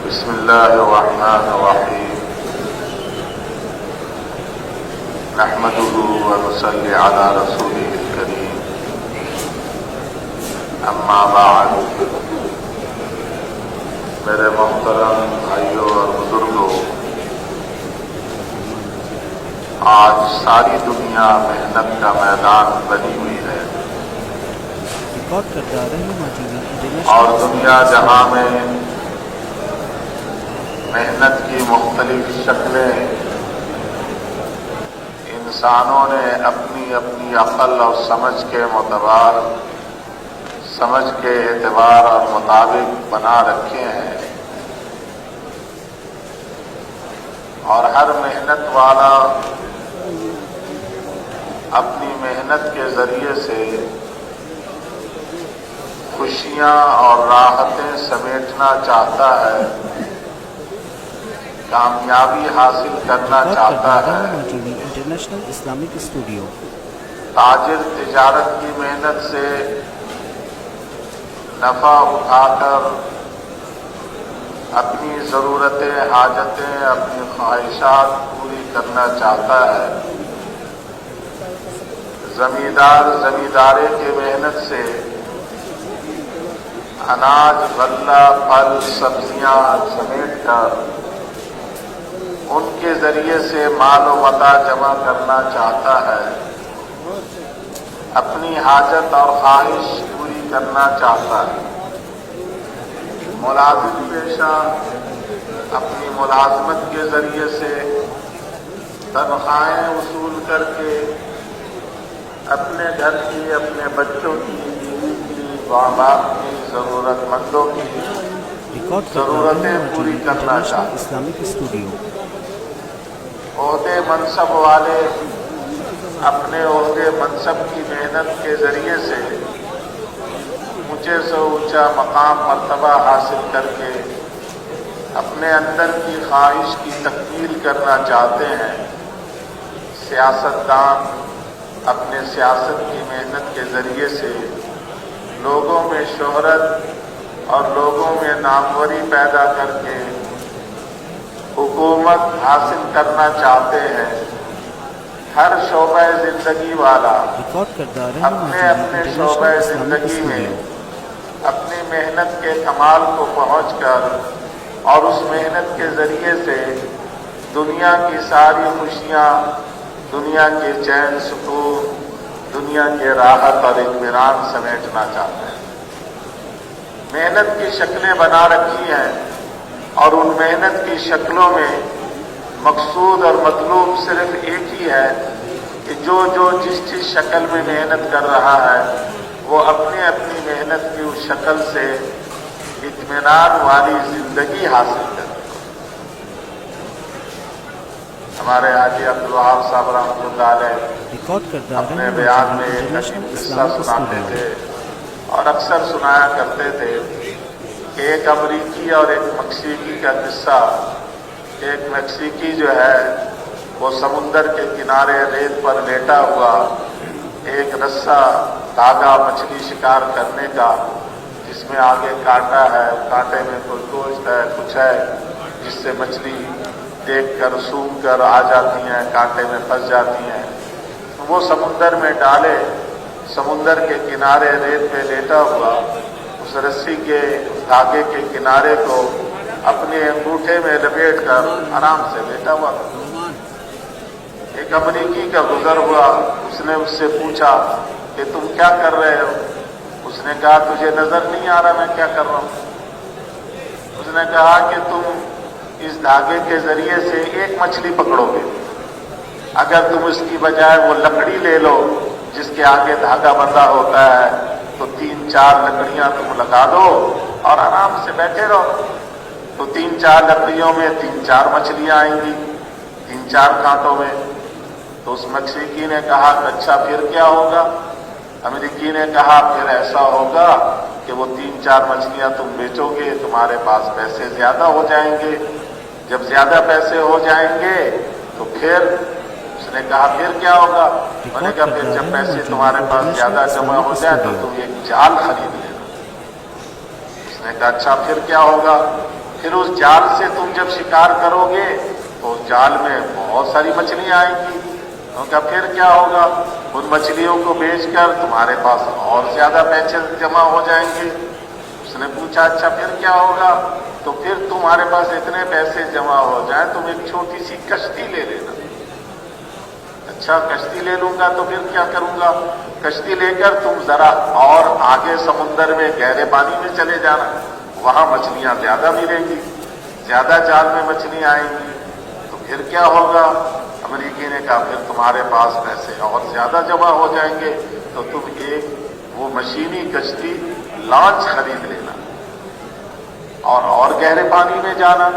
بسم الله الرحمن الرحيم نحمده ونصلي على رسوله الكريم اما بعد میرے محترم بھائیوں اور بزرگوں، آج ساری دنیا محنت کا میدان بنی ہوئی ہے اور دنیا جہاں میں محنت کی مختلف شکلیں انسانوں نے اپنی اپنی عقل اور سمجھ کے اعتبار اور مطابق بنا رکھے ہیں، اور ہر محنت والا اپنی محنت کے ذریعے سے خوشیاں اور راحتیں سمیٹنا چاہتا ہے، کامیابی حاصل کرنا چاہتا ہے۔ انٹرنیشنل اسلامک اسٹوڈیو تاجر تجارت کی محنت سے نفع اٹھا کر اپنی ضرورتیں، حاجتیں، اپنی خواہشات پوری کرنا چاہتا ہے۔ زمیندار زمیندارے کی محنت سے اناج، غلہ، پھل، سبزیاں سمیٹ کر ان کے ذریعے سے مال و متاع جمع کرنا چاہتا ہے، اپنی حاجت اور خواہش پوری کرنا چاہتا ہے۔ ملازم پیشہ اپنی ملازمت کے ذریعے سے تنخواہیں وصول کر کے اپنے گھر کی، اپنے بچوں کی، بیوی کی، ماں باپ کی، ضرورت مندوں کی ضرورتیں پوری کرنا چاہتا ہے۔ اسلامک اسٹوڈیو عہدے منصب والے اپنے عہدے منصب کی محنت کے ذریعے سے اونچے سے اونچا مقام مرتبہ حاصل کر کے اپنے اندر کی خواہش کی تکمیل کرنا چاہتے ہیں۔ سیاستدان اپنے سیاست کی محنت کے ذریعے سے لوگوں میں شہرت اور لوگوں میں ناموری پیدا کر کے حکومت حاصل کرنا چاہتے ہیں۔ ہر شعبہ زندگی والا اپنے اپنے شعبہ زندگی میں اپنی محنت کے کمال کو پہنچ کر اور اس محنت کے ذریعے سے دنیا کی ساری خوشیاں، دنیا کے چین سکون، دنیا کے راحت اور اطمینان سمیٹنا چاہتے ہیں۔ محنت کی شکلیں بنا رکھی ہیں، اور ان محنت کی شکلوں میں مقصود اور مطلوب صرف ایک ہی ہے کہ جو جس شکل میں محنت کر رہا ہے وہ اپنی اپنی محنت کی اس شکل سے اطمینان والی زندگی حاصل کرے۔ ہمارے حاجی عبدالوہاب صاحب رحمۃ اللہ علیہ اپنے بیان میں ایک قصہ سناتے تھے اور اکثر سنایا کرتے تھے کہ ایک امریکی اور ایک مکسیکی کا قصہ۔ ایک مکسیکی جو ہے وہ سمندر کے کنارے ریت پر لیٹا ہوا ایک رسہ دھاگا مچھلی شکار کرنے کا، جس میں آگے کانٹا ہے، کانٹے میں کوئی گوشت ہے، کچھ ہے جس سے مچھلی دیکھ کر سونگھ کر آ جاتی ہیں، کانٹے میں پھنس جاتی ہیں۔ وہ سمندر میں ڈالے، سمندر کے کنارے ریت پہ لیٹا ہوا اس رسی کے دھاگے کے کنارے کو اپنے انگوٹھے میں لپیٹ کر آرام سے لیٹا ہوا تھا۔ ایک امریکی کا گزر ہوا، اس نے اس سے پوچھا کہ تم کیا کر رہے ہو؟ اس نے کہا تجھے نظر نہیں آ رہا میں کیا کر رہا ہوں؟ اس نے کہا کہ تم اس دھاگے کے ذریعے سے ایک مچھلی پکڑو گے، اگر تم اس کی بجائے وہ لکڑی لے لو جس کے آگے دھاگا بندھا ہوتا ہے تو 3-4 لکڑیاں تم لگا دو اور آرام سے بیٹھے رہو، تو 3-4 لکڑیوں میں 3-4 مچھلیاں آئیں گی 3-4 کانٹوں میں۔ تو اس مکسیکی نے کہا کہ اچھا پھر کیا ہوگا؟ امریکی نے کہا پھر ایسا ہوگا کہ وہ 3-4 مچھلیاں تم بیچو گے، تمہارے پاس پیسے زیادہ ہو جائیں گے، جب زیادہ پیسے ہو جائیں گے تو پھر اس نے کہا پھر کیا ہوگا؟ میں نے کہا پھر جب پیسے تمہارے پاس زیادہ جمع ہو جائیں تو تم ایک جال خرید لینا۔ اس نے کہا اچھا پھر کیا ہوگا؟ پھر اس جال سے تم جب شکار کرو گے تو اس جال میں بہت ساری مچھلیاں آئیں گی۔ انہوں نے کہا پھر کیا ہوگا؟ ان مچھلیوں کو بیچ کر تمہارے پاس اور زیادہ پیسے جمع ہو جائیں گے۔ اس نے پوچھا اچھا پھر کیا ہوگا؟ تو پھر تمہارے پاس اتنے پیسے جمع ہو جائیں تم ایک چھوٹی سی کشتی لے لینا۔ اچھا کشتی لے لوں گا تو پھر کیا کروں گا؟ کشتی لے کر تم ذرا اور آگے سمندر میں گہرے پانی میں چلے جانا، وہاں مچھلیاں زیادہ ملیں گی، زیادہ جال میں مچھلیاں آئیں گی۔ تو پھر کیا ہوگا؟ امریکی نے کہا پھر تمہارے پاس پیسے اور زیادہ جمع ہو جائیں گے تو تم ایک وہ مشینی کشتی لانچ خرید لینا اور گہرے پانی میں جانا،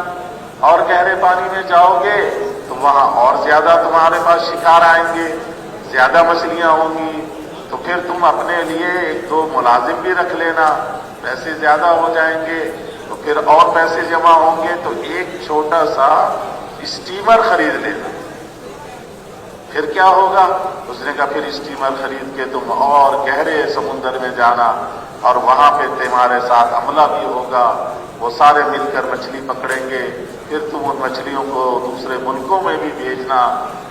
اور گہرے پانی میں جاؤ گے تو وہاں اور زیادہ تمہارے پاس شکار آئیں گے، زیادہ مچھلیاں ہوں گی، تو پھر تم اپنے لیے ایک دو ملازم بھی رکھ لینا، پیسے زیادہ ہو جائیں گے تو پھر اور پیسے جمع ہوں گے تو ایک چھوٹا سا اسٹیمر خرید لینا۔ پھر کیا ہوگا؟ اس نے کہا پھر اسٹیمر خرید کے تم اور گہرے سمندر میں جانا اور وہاں پہ تمہارے ساتھ عملہ بھی ہوگا، وہ سارے مل کر مچھلی پکڑیں گے، پھر تم ان مچھلیوں کو دوسرے ملکوں میں بھی بھیجنا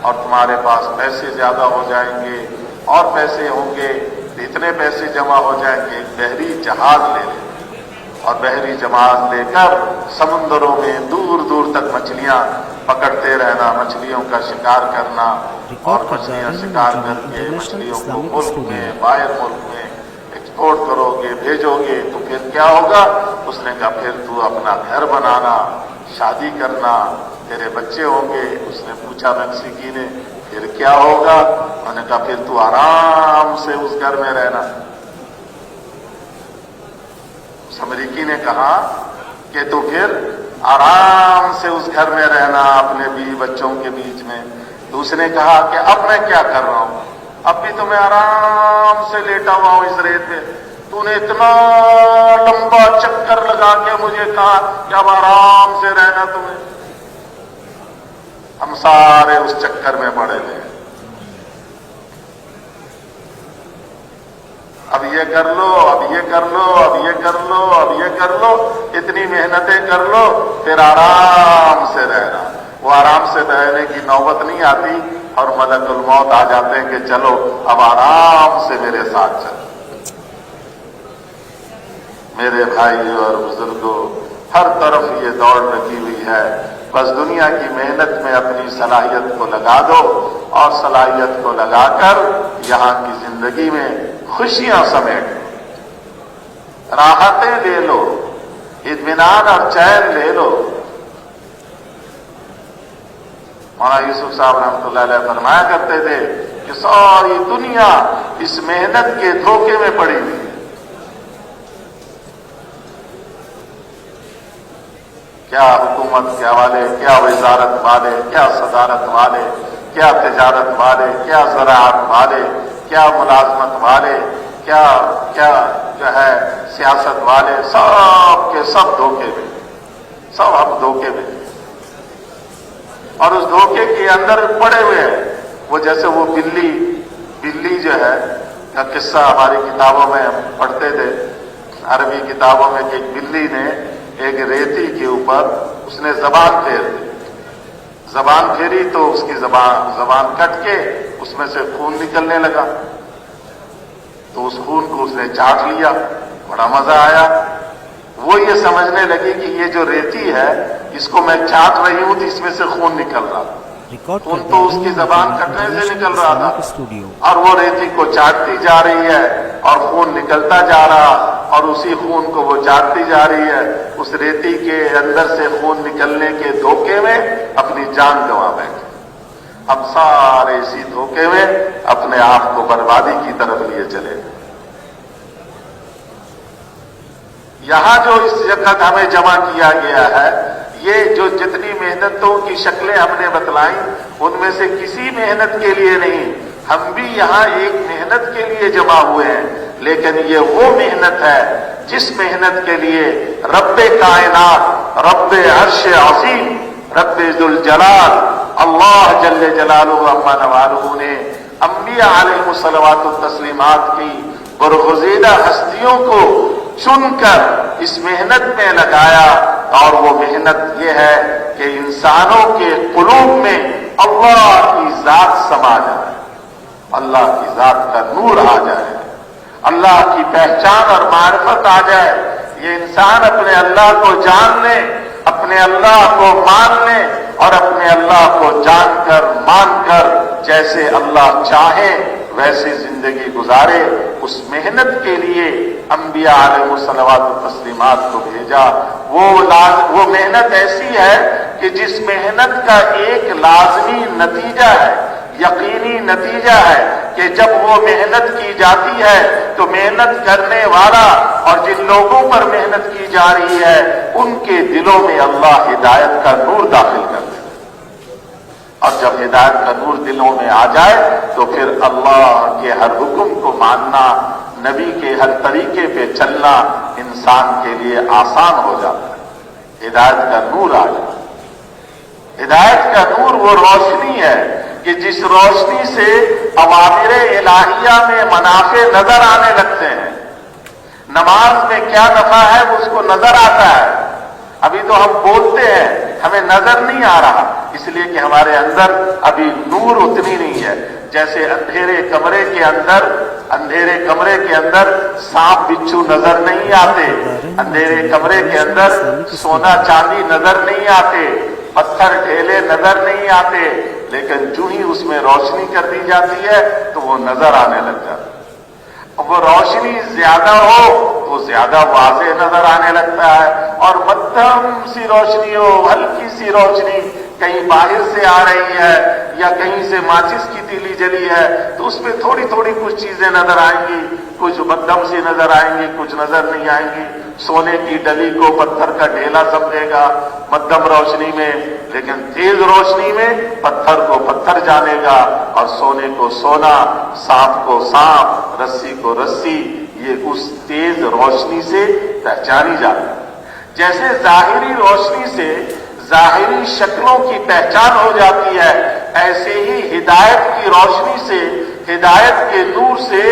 اور تمہارے پاس پیسے زیادہ ہو جائیں گے، اور پیسے ہوں گے، اتنے پیسے جمع ہو جائیں گے ایک بحری جہاز لے لیں اور بحری جہاز لے کر سمندروں میں دور دور تک مچھلیاں پکڑتے رہنا، مچھلیوں کا شکار کرنا، اور مچھلیاں شکار کر کے مچھلیوں کو ملک میں باہر ملک میں ایکسپورٹ کرو گے، بھیجو گے، تو پھر کیا ہوگا؟ اس نے کہا پھر تو اپنا گھر بنانا، شادی کرنا، تیرے بچے ہوں گے۔ اس نے پوچھا میکسیکی نے پھر کیا ہوگا؟ انہوں نے کہا پھر تو آرام سے اس گھر میں رہنا۔ اس امریکی نے کہا کہ تو پھر آرام سے اس گھر میں رہنا اپنے بیوی بچوں کے بیچ میں۔ تو اس نے کہا کہ اب میں کیا کر رہا ہوں؟ اب بھی تو میں آرام سے لیٹا ہوا ہوں اس ریت میں، تو نے اتنا لمبا چکر لگا کے مجھے کہا کہ اب آرام سے رہنا تمہیں۔ ہم سارے اس چکر میں پڑے ہوئے ہیں، اب یہ کر لو، اب یہ کر لو، اب یہ کر لو، اب یہ کر لو، اتنی محنتیں کر لو، پھر آرام سے رہنا۔ وہ آرام سے رہنے کی نوبت نہیں آتی اور ملک الموت آ جاتے ہیں کہ چلو اب آرام سے میرے ساتھ چلو۔ میرے بھائی اور بزرگوں، ہر طرف یہ دوڑ لگی ہوئی ہے، بس دنیا کی محنت میں اپنی صلاحیت کو لگا دو اور صلاحیت کو لگا کر یہاں کی زندگی میں خوشیاں سمیٹ لو، راحتیں لے لو، اطمینان اور چین لے لو۔ مولانا یوسف صاحب رحمۃ اللہ علیہ فرمایا کرتے تھے کہ ساری دنیا اس محنت کے دھوکے میں پڑی ہوئی ہے۔ کیا حکومت کے والے، کیا وزارت والے، کیا صدارت والے، کیا تجارت والے، کیا زراعت والے، کیا ملازمت والے، کیا کیا جو ہے سیاست والے، سب کے سب دھوکے میں، سب ہم دھوکے میں، اور اس دھوکے کے اندر پڑے ہوئے ہیں۔ وہ جیسے وہ بلی جو ہے کا قصہ ہماری کتابوں میں ہم پڑھتے تھے، عربی کتابوں میں کہ ایک بلی نے ایک ریتی کے اوپر اس نے زبان پھیر دی، زبان پھیری تو اس کی زبان کٹ کے اس میں سے خون نکلنے لگا، تو اس خون کو اس نے چاٹ لیا، بڑا مزہ آیا۔ وہ یہ سمجھنے لگی کہ یہ جو ریتی ہے اس کو میں چاٹ رہی ہوں تو اس میں سے خون نکل رہا، خون تو اس کی زبان کٹنے سے نکل رہا تھا، اور وہ ریتی کو چاٹتی جا رہی ہے اور خون نکلتا جا رہا، اور اسی خون کو وہ چاٹتی جا رہی ہے، اس ریتی کے اندر سے خون نکلنے کے دھوکے میں اپنی جان گنوا بیٹھے۔ ہم سارے اسی دھوکے میں اپنے آپ کو بربادی کی طرف لیے چلے۔ یہاں جو اس وقت ہمیں جمع کیا گیا ہے، یہ جو جتنی محنتوں کی شکلیں ہم نے بتلائیں ان میں سے کسی محنت کے لیے نہیں، ہم بھی یہاں ایک محنت کے لیے جمع ہوئے ہیں، لیکن یہ وہ محنت ہے جس محنت کے لیے رب کائنات، رب عرش عظیم، رب ذوالجلال اللہ جل جلالہ عما نوالہ نے انبیاء علیہ الصلوات والتسلیمات کی برگزیدہ ہستیوں کو چن کر اس محنت میں لگایا، اور وہ محنت یہ ہے کہ انسانوں کے قلوب میں اللہ کی ذات سما جائے، اللہ کی ذات کا نور آ جائے، اللہ کی پہچان اور معرفت آ جائے، یہ انسان اپنے اللہ کو جان لے، اپنے اللہ کو مان لے، اور اپنے اللہ کو جان کر مان کر جیسے اللہ چاہے ویسے زندگی گزارے۔ اس محنت کے لیے انبیاء علیہ الصلوات والتسلیمات کو بھیجا۔ وہ محنت ایسی ہے کہ جس محنت کا ایک لازمی نتیجہ ہے، یقینی نتیجہ ہے کہ جب وہ محنت کی جاتی ہے تو محنت کرنے والا اور جن لوگوں پر محنت کی جا رہی ہے ان کے دلوں میں اللہ ہدایت کا نور داخل کر دے، اور جب ہدایت کا نور دلوں میں آ جائے تو پھر اللہ کے ہر حکم کو ماننا، نبی کے ہر طریقے پہ چلنا انسان کے لیے آسان ہو جاتا ہے۔ ہدایت کا نور آ جائے۔ ہدایت کا نور وہ روشنی ہے کہ جس روشنی سے اوامر الہیہ میں منافع نظر آنے لگتے ہیں۔ نماز میں کیا نفع ہے اس کو نظر آتا ہے، ابھی تو ہم بولتے ہیں ہمیں نظر نہیں آ رہا، اس لیے کہ ہمارے اندر ابھی نور اتنی نہیں ہے۔ جیسے اندھیرے کمرے کے اندر سانپ بچھو نظر نہیں آتے، اندھیرے کمرے کے اندر سونا چاندی نظر نہیں آتے، پتھر ڈھیلے نظر نہیں آتے، لیکن جو ہی اس میں روشنی کر دی جاتی ہے تو وہ نظر آنے لگ جاتا ہے۔ وہ روشنی زیادہ ہو تو زیادہ واضح نظر آنے لگتا ہے، اور مدھم سی روشنی ہو، ہلکی سی روشنی کہیں باہر سے آ رہی ہے یا کہیں سے ماچس کی تیلی جلی ہے تو اس میں تھوڑی تھوڑی کچھ چیزیں نظر آئیں گی، کچھ مدھم سی نظر آئیں گی، کچھ نظر نہیں آئیں گی۔ سونے کی ڈلی کو پتھر کا ڈھیلا سمجھے گا مدھم روشنی میں، لیکن تیز روشنی میں پتھر کو پتھر جانے گا، اور سونے کو سونا، سانپ کو سانپ، رسی کو رسی، یہ اس تیز روشنی سے پہچانی جاتی ہے۔ جیسے ظاہری روشنی سے ظاہری شکلوں کی پہچان ہو جاتی ہے، ایسے ہی ہدایت کی روشنی سے، ہدایت کے نور سے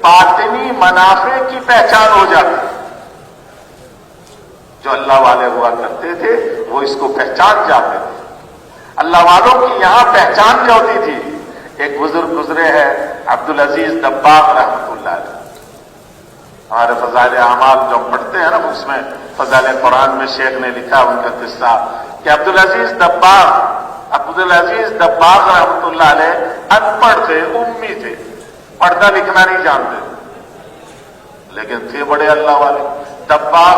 باطنی منافع کی پہچان ہو جاتی ہے۔ جو اللہ والے ہوا کرتے تھے وہ اس کو پہچان جاتے تھے۔ اللہ والوں کی یہاں پہچان جو ہوتی تھی۔ ایک بزرگ گزرے ہیں عبدالعزیز دباغ رحمۃ اللہ علیہ، ہمارے فضائل اعمال جو ہم پڑھتے ہیں نا اس میں فضائل قرآن میں شیخ نے لکھا ان کا قصہ کہ عبدالعزیز دباغ رحمۃ اللہ علیہ ان پڑھ تھے، امی تھے، پڑھنا لکھنا نہیں جانتے، لیکن تھے بڑے اللہ والے۔ دباغ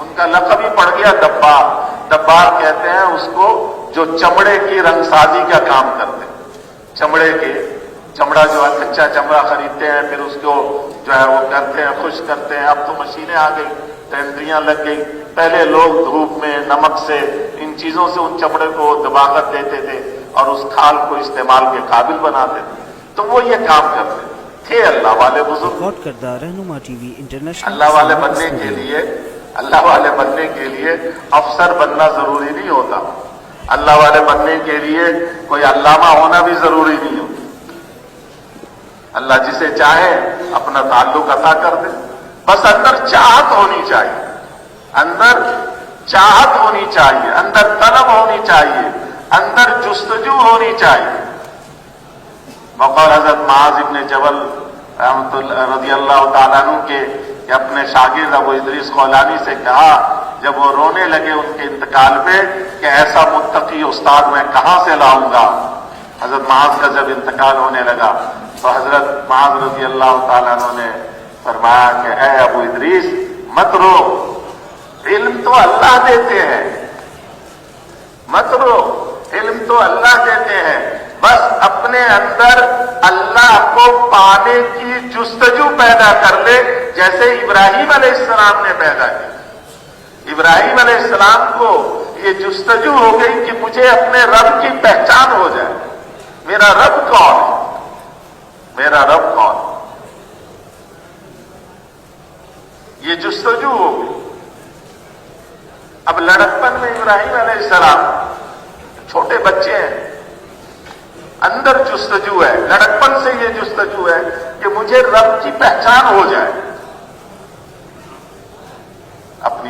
ان کا لقب ہی پڑ گیا دباغ۔ دباغ کہتے ہیں اس کو جو چمڑے کی رنگ سازی کا کام کرتے ہیں، چمڑا جو ہے کچا چمڑا خریدتے ہیں، پھر اس کو جو ہے وہ کرتے ہیں، خشک کرتے ہیں۔ اب تو مشینیں آ گئی، ٹینڈریاں لگ گئی، پہلے لوگ دھوپ میں نمک سے ان چیزوں سے ان چمڑے کو دبا کر دیتے تھے اور اس کھال کو استعمال کے قابل بناتے تھے، تو وہ یہ کام کرتے تھے اللہ والے بزرگ۔ ریکارڈ کردہ رہنما ٹی وی انٹرنیشنل اللہ والے بننے کے لیے افسر بننا ضروری نہیں ہوتا، اللہ والے بننے کے لیے کوئی علامہ ہونا بھی ضروری نہیں ہوتا۔ اللہ جسے چاہے اپنا تعلق عطا کر دے، بس اندر چاہت ہونی چاہیے، اندر چاہت ہونی چاہیے، اندر طلب ہونی چاہیے، اندر جستجو ہونی چاہیے۔ بقول حضرت معاذ ابن جبل رضی اللہ تعالیٰ عنہ کے کہ اپنے شاگرد ابو ادریس خولانی سے کہا جب وہ رونے لگے ان کے انتقال پہ کہ ایسا متقی استاد میں کہاں سے لاؤں گا۔ حضرت معاذ کا جب انتقال ہونے لگا تو حضرت معاذ رضی اللہ تعالیٰ عنہ نے فرمایا کہ اے ابو ادریس مت رو، علم تو اللہ دیتے ہیں، مت رو، علم تو اللہ دیتے ہیں، بس اپنے اندر اللہ کو پانے کی جستجو پیدا کر لے، جیسے ابراہیم علیہ السلام نے پیدا کی۔ ابراہیم علیہ السلام کو یہ جستجو ہو گئی کہ مجھے اپنے رب کی پہچان ہو جائے، میرا رب کون ہے، میرا رب کون ہے، یہ جستجو ہو گئی۔ اب لڑکپن میں ابراہیم علیہ السلام چھوٹے بچے ہیں، اندر جستجو ہے، لڑکپن سے یہ جستجو ہے کہ مجھے رب کی پہچان ہو جائے۔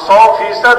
100%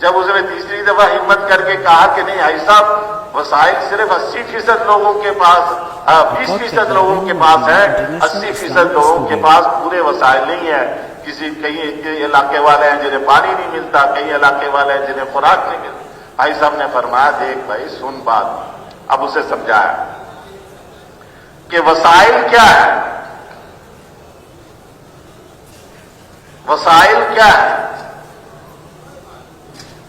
جب اس نے تیسری دفعہ ہمت کر کے کہا کہ نہیں بھائی صاحب وسائل صرف 80% لوگوں کے پاس 20% لوگوں کے پاس ہے، 80% لوگوں کے پاس پورے وسائل نہیں ہے، کئی علاقے والے ہیں جنہیں پانی نہیں ملتا، کئی علاقے والے ہیں جنہیں خوراک نہیں ملتا۔ بھائی صاحب نے فرمایا دیکھ بھائی سن بات، اب اسے سمجھایا کہ وسائل کیا ہے، وسائل کیا ہے،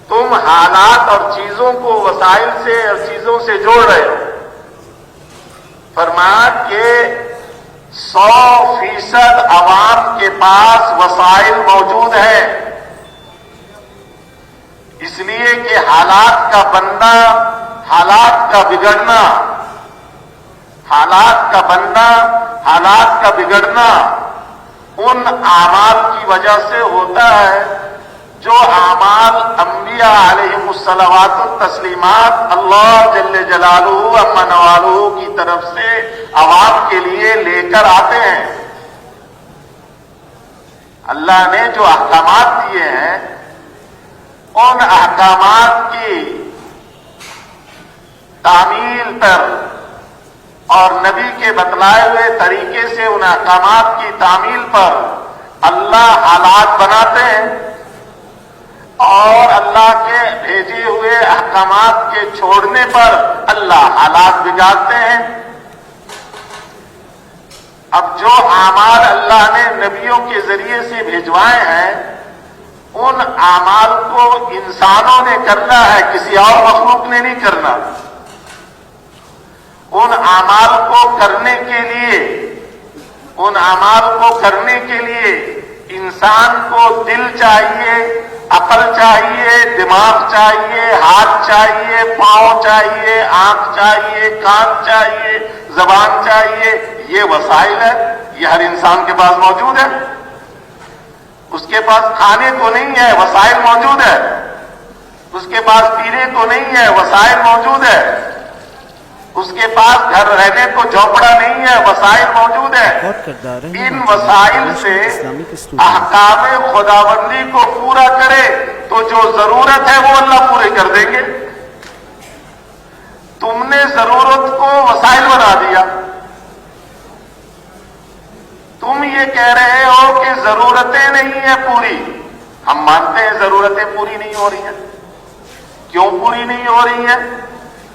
تم حالات اور چیزوں کو وسائل سے اور چیزوں سے جوڑ رہے ہو۔ فرمایا کہ 100% عوام کے پاس وسائل موجود ہیں، اس لیے کہ حالات کا بننا، حالات کا بگڑنا، حالات کا بننا، حالات کا بگڑنا ان اعمال کی وجہ سے ہوتا ہے جو اعمال انبیاء علیہم الصلوات والتسلیمات اللہ جل جلالہ عما نوالہ کی طرف سے عوام کے لیے لے کر آتے ہیں۔ اللہ نے جو احکامات دیے ہیں ان احکامات کی تعمیل پر اور نبی کے بتلائے ہوئے طریقے سے ان احکامات کی تعمیل پر اللہ حالات بناتے ہیں، اور اللہ کے بھیجے ہوئے احکامات کے چھوڑنے پر اللہ حالات بگاڑتے ہیں۔ اب جو اعمال اللہ نے نبیوں کے ذریعے سے بھیجوائے ہیں ان اعمال کو انسانوں نے کرنا ہے، کسی اور مخلوق نے نہیں کرنا۔ ان اعمال کو کرنے کے لیے، ان اعمال کو کرنے کے لیے انسان کو دل چاہیے، عقل چاہیے، دماغ چاہیے، ہاتھ چاہیے، پاؤں چاہیے، آنکھ چاہیے، کان چاہیے، زبان چاہیے۔ یہ وسائل ہے، یہ ہر انسان کے پاس موجود ہے۔ اس کے پاس کھانے کو نہیں ہے، وسائل موجود ہے۔ اس کے پاس پینے کو نہیں ہے، وسائل موجود ہے۔ اس کے پاس گھر رہنے کو جھونپڑا نہیں ہے، وسائل موجود ہے۔ ان وسائل سے احکام خداوندی کو پورا کرے تو جو ضرورت ہے وہ اللہ پورے کر دیں گے۔ تم نے ضرورت کو وسائل بنا دیا۔ تم یہ کہہ رہے ہو کہ ضرورتیں نہیں ہیں پوری، ہم مانتے ہیں ضرورتیں پوری نہیں ہو رہی ہیں۔ کیوں پوری نہیں ہو رہی ہیں؟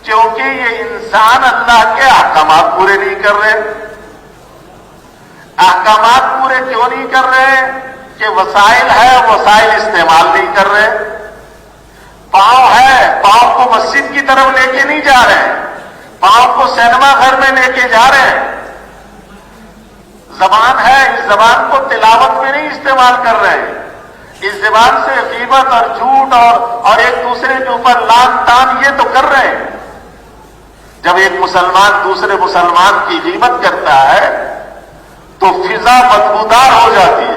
کیونکہ یہ انسان اللہ کے احکامات پورے نہیں کر رہے۔ احکامات پورے کیوں نہیں کر رہے؟ کہ وسائل ہے، وسائل استعمال نہیں کر رہے۔ پاؤں ہے، پاؤں کو مسجد کی طرف لے کے نہیں جا رہے ہیں، پاؤں کو سینما گھر میں لے کے جا رہے ہیں۔ زبان ہے، اس زبان کو تلاوت میں نہیں استعمال کر رہے ہیں، اس زبان سے غیبت اور جھوٹ اور ایک دوسرے کے اوپر لان تان یہ تو کر رہے ہیں۔ جب ایک مسلمان دوسرے مسلمان کی غیبت کرتا ہے تو فضا بدبودار ہو جاتی ہے۔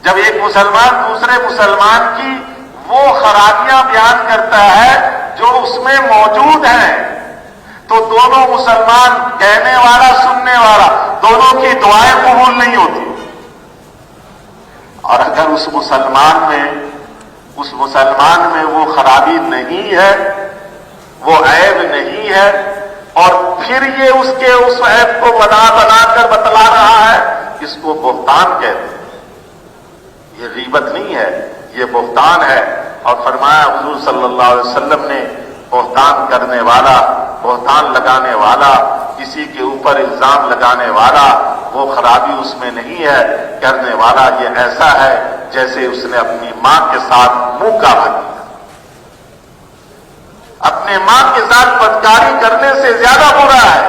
جب ایک مسلمان دوسرے مسلمان کی وہ خرابیاں بیان کرتا ہے جو اس میں موجود ہیں تو دونوں مسلمان، کہنے والا سننے والا، دونوں کی دعائیں قبول نہیں ہوتی۔ اور اگر اس مسلمان میں وہ خرابی نہیں ہے، وہ عیب نہیں ہے، اور پھر یہ اس عیب کو بنا کر بتلا رہا ہے، اس کو بہتان کہتے ہیں۔ یہ غیبت نہیں ہے، یہ بہتان ہے۔ اور فرمایا حضور صلی اللہ علیہ وسلم نے بہتان کرنے والا، بہتان لگانے والا، کسی کے اوپر الزام لگانے والا، وہ خرابی اس میں نہیں ہے، کرنے والا یہ ایسا ہے جیسے اس نے اپنی ماں کے ساتھ منہ کالا کیا۔ اپنے ماں کے ساتھ بدکاری کرنے سے زیادہ برا ہے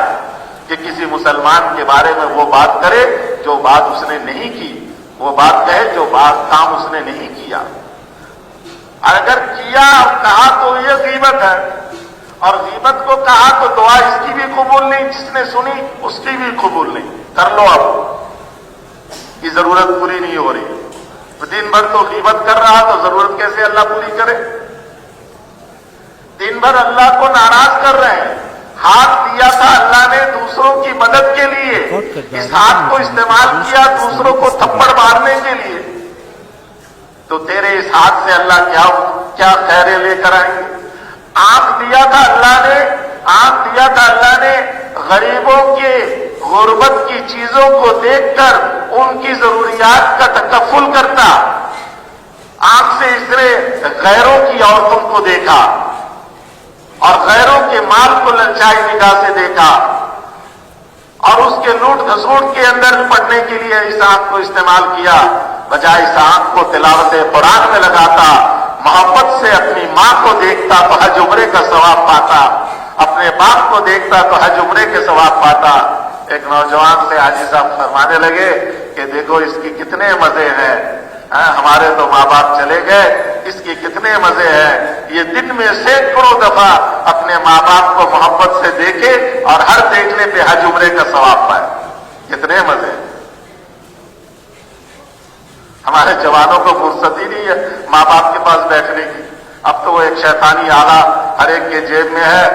کہ کسی مسلمان کے بارے میں وہ بات کرے جو بات اس نے نہیں کی، وہ بات کہے جو کام اس نے نہیں کیا۔ اگر کیا اور کہا تو یہ غیبت ہے، اور غیبت کو کہا تو دعا اس کی بھی قبول نہیں، جس نے سنی اس کی بھی قبول نہیں۔ کر لو اب، کی ضرورت پوری نہیں ہو رہی۔ دن بھر تو غیبت کر رہا تو ضرورت کیسے اللہ پوری کرے؟ دن بھر اللہ کو ناراض کر رہے ہیں۔ ہاتھ دیا تھا اللہ نے دوسروں کی مدد کے لیے، اس ہاتھ کو استعمال کیا دوسروں کو تھپڑ مارنے کے لیے، تو تیرے اس ہاتھ سے اللہ کیا کیا خیریں لے کر آئیں گے. آنکھ دیا تھا اللہ نے غریبوں کے غربت کی چیزوں کو دیکھ کر ان کی ضروریات کا تکفل کرتا. آنکھ سے اس نے غیروں کی عورتوں کو دیکھا اور غیروں کے مال کو للچائی نگاہ سے دیکھا اور اس کے لوٹ گھسوٹ کے اندر پڑنے کے لیے اس آنکھ کو استعمال کیا. بجائے اس آنکھ کو تلاوت قرآن میں لگاتا، محبت سے اپنی ماں کو دیکھتا تو حج عمرے کا ثواب پاتا، اپنے باپ کو دیکھتا تو حج عمرے کے ثواب پاتا. ایک نوجوان سے حاجی صاحب فرمانے لگے کہ دیکھو اس کی کتنے مزے ہیں، ہمارے تو ماں باپ چلے گئے، اس کی کتنے مزے ہیں. یہ دن میں سینکڑوں دفعہ اپنے ماں باپ کو محبت سے دیکھے اور ہر دیکھنے پہ حج عمرے کا ثواب پائے. کتنے مزے ہیں. ہمارے جوانوں کو فرصت ہی نہیں ہے ماں باپ کے پاس بیٹھنے کی. اب تو وہ ایک شیطانی آلہ ہر ایک کے جیب میں ہے.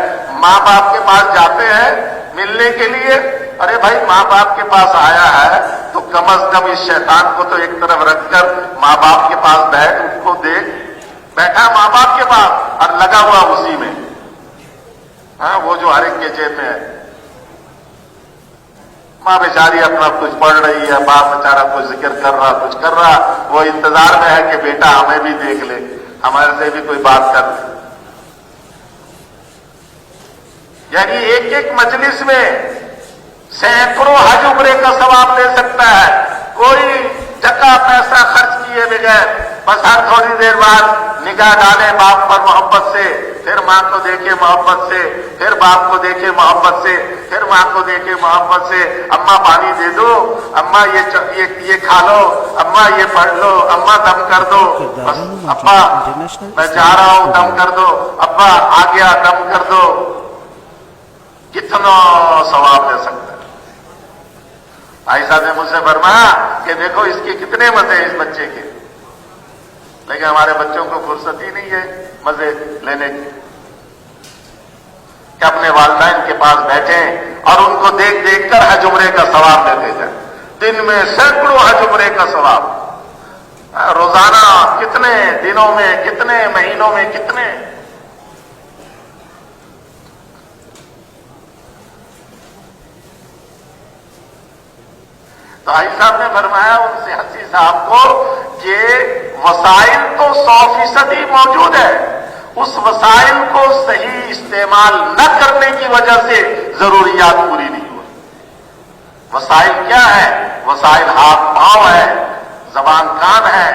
ماں باپ کے پاس جاتے ہیں ملنے کے لیے، ارے بھائی ماں باپ کے پاس آیا ہے تو کم از کم اس شیطان کو تو ایک طرف رکھ کر ماں باپ کے پاس بیٹھ، ان کو دیکھ. بیٹھا ماں باپ کے پاس اور لگا ہوا اسی میں، وہ جو ہر ایک کے جیب میں ہے. ماں بیچاری اپنا کچھ پڑھ رہی ہے، باپ بیچارہ کچھ ذکر کر رہا، کچھ کر رہا، وہ انتظار میں ہے کہ بیٹا ہمیں بھی دیکھ لے، ہمارے سے بھی کوئی بات کر لے. یعنی ایک ایک مجلس میں سینکڑوں حج عمرے کا ثواب لے سکتا ہے کوئی ٹکا پیسہ خرچ کیے بغیر. بس ہر تھوڑی دیر بعد نگاہ ڈالے باپ پر محبت سے، پھر ماں کو دیکھے محبت سے، پھر باپ کو دیکھے محبت سے، پھر ماں کو دیکھے محبت سے. اماں پانی دے دو، اماں یہ کھا لو، اماں یہ پڑھ لو، اماں دم کر دو. بس ابا میں جا رہا ہوں دم کر دو، ابا آ گیا دم کر دو. کتنا ثواب لے سکتا ہے. بھائی صاحب نے مجھ سے فرمایا کہ دیکھو اس کے کتنے مزے ہیں اس بچے کے، لیکن ہمارے بچوں کو فرصت ہی نہیں ہے مزے لینے کی کہ اپنے والدین کے پاس بیٹھیں اور ان کو دیکھ دیکھ کر حج عمرے کا ثواب لیتے جائیں. دن میں سینکڑوں حج عمرے کا ثواب، روزانہ کتنے دنوں میں، کتنے مہینوں میں، کتنے. تو حاجی صاحب نے فرمایا ان سے حسی صاحب کو کہ وسائل تو 100% موجود ہے، اس وسائل کو صحیح استعمال نہ کرنے کی وجہ سے ضروریات پوری نہیں ہوئی. وسائل کیا ہے؟ وسائل ہاتھ پاؤں ہے، زبان کان ہے،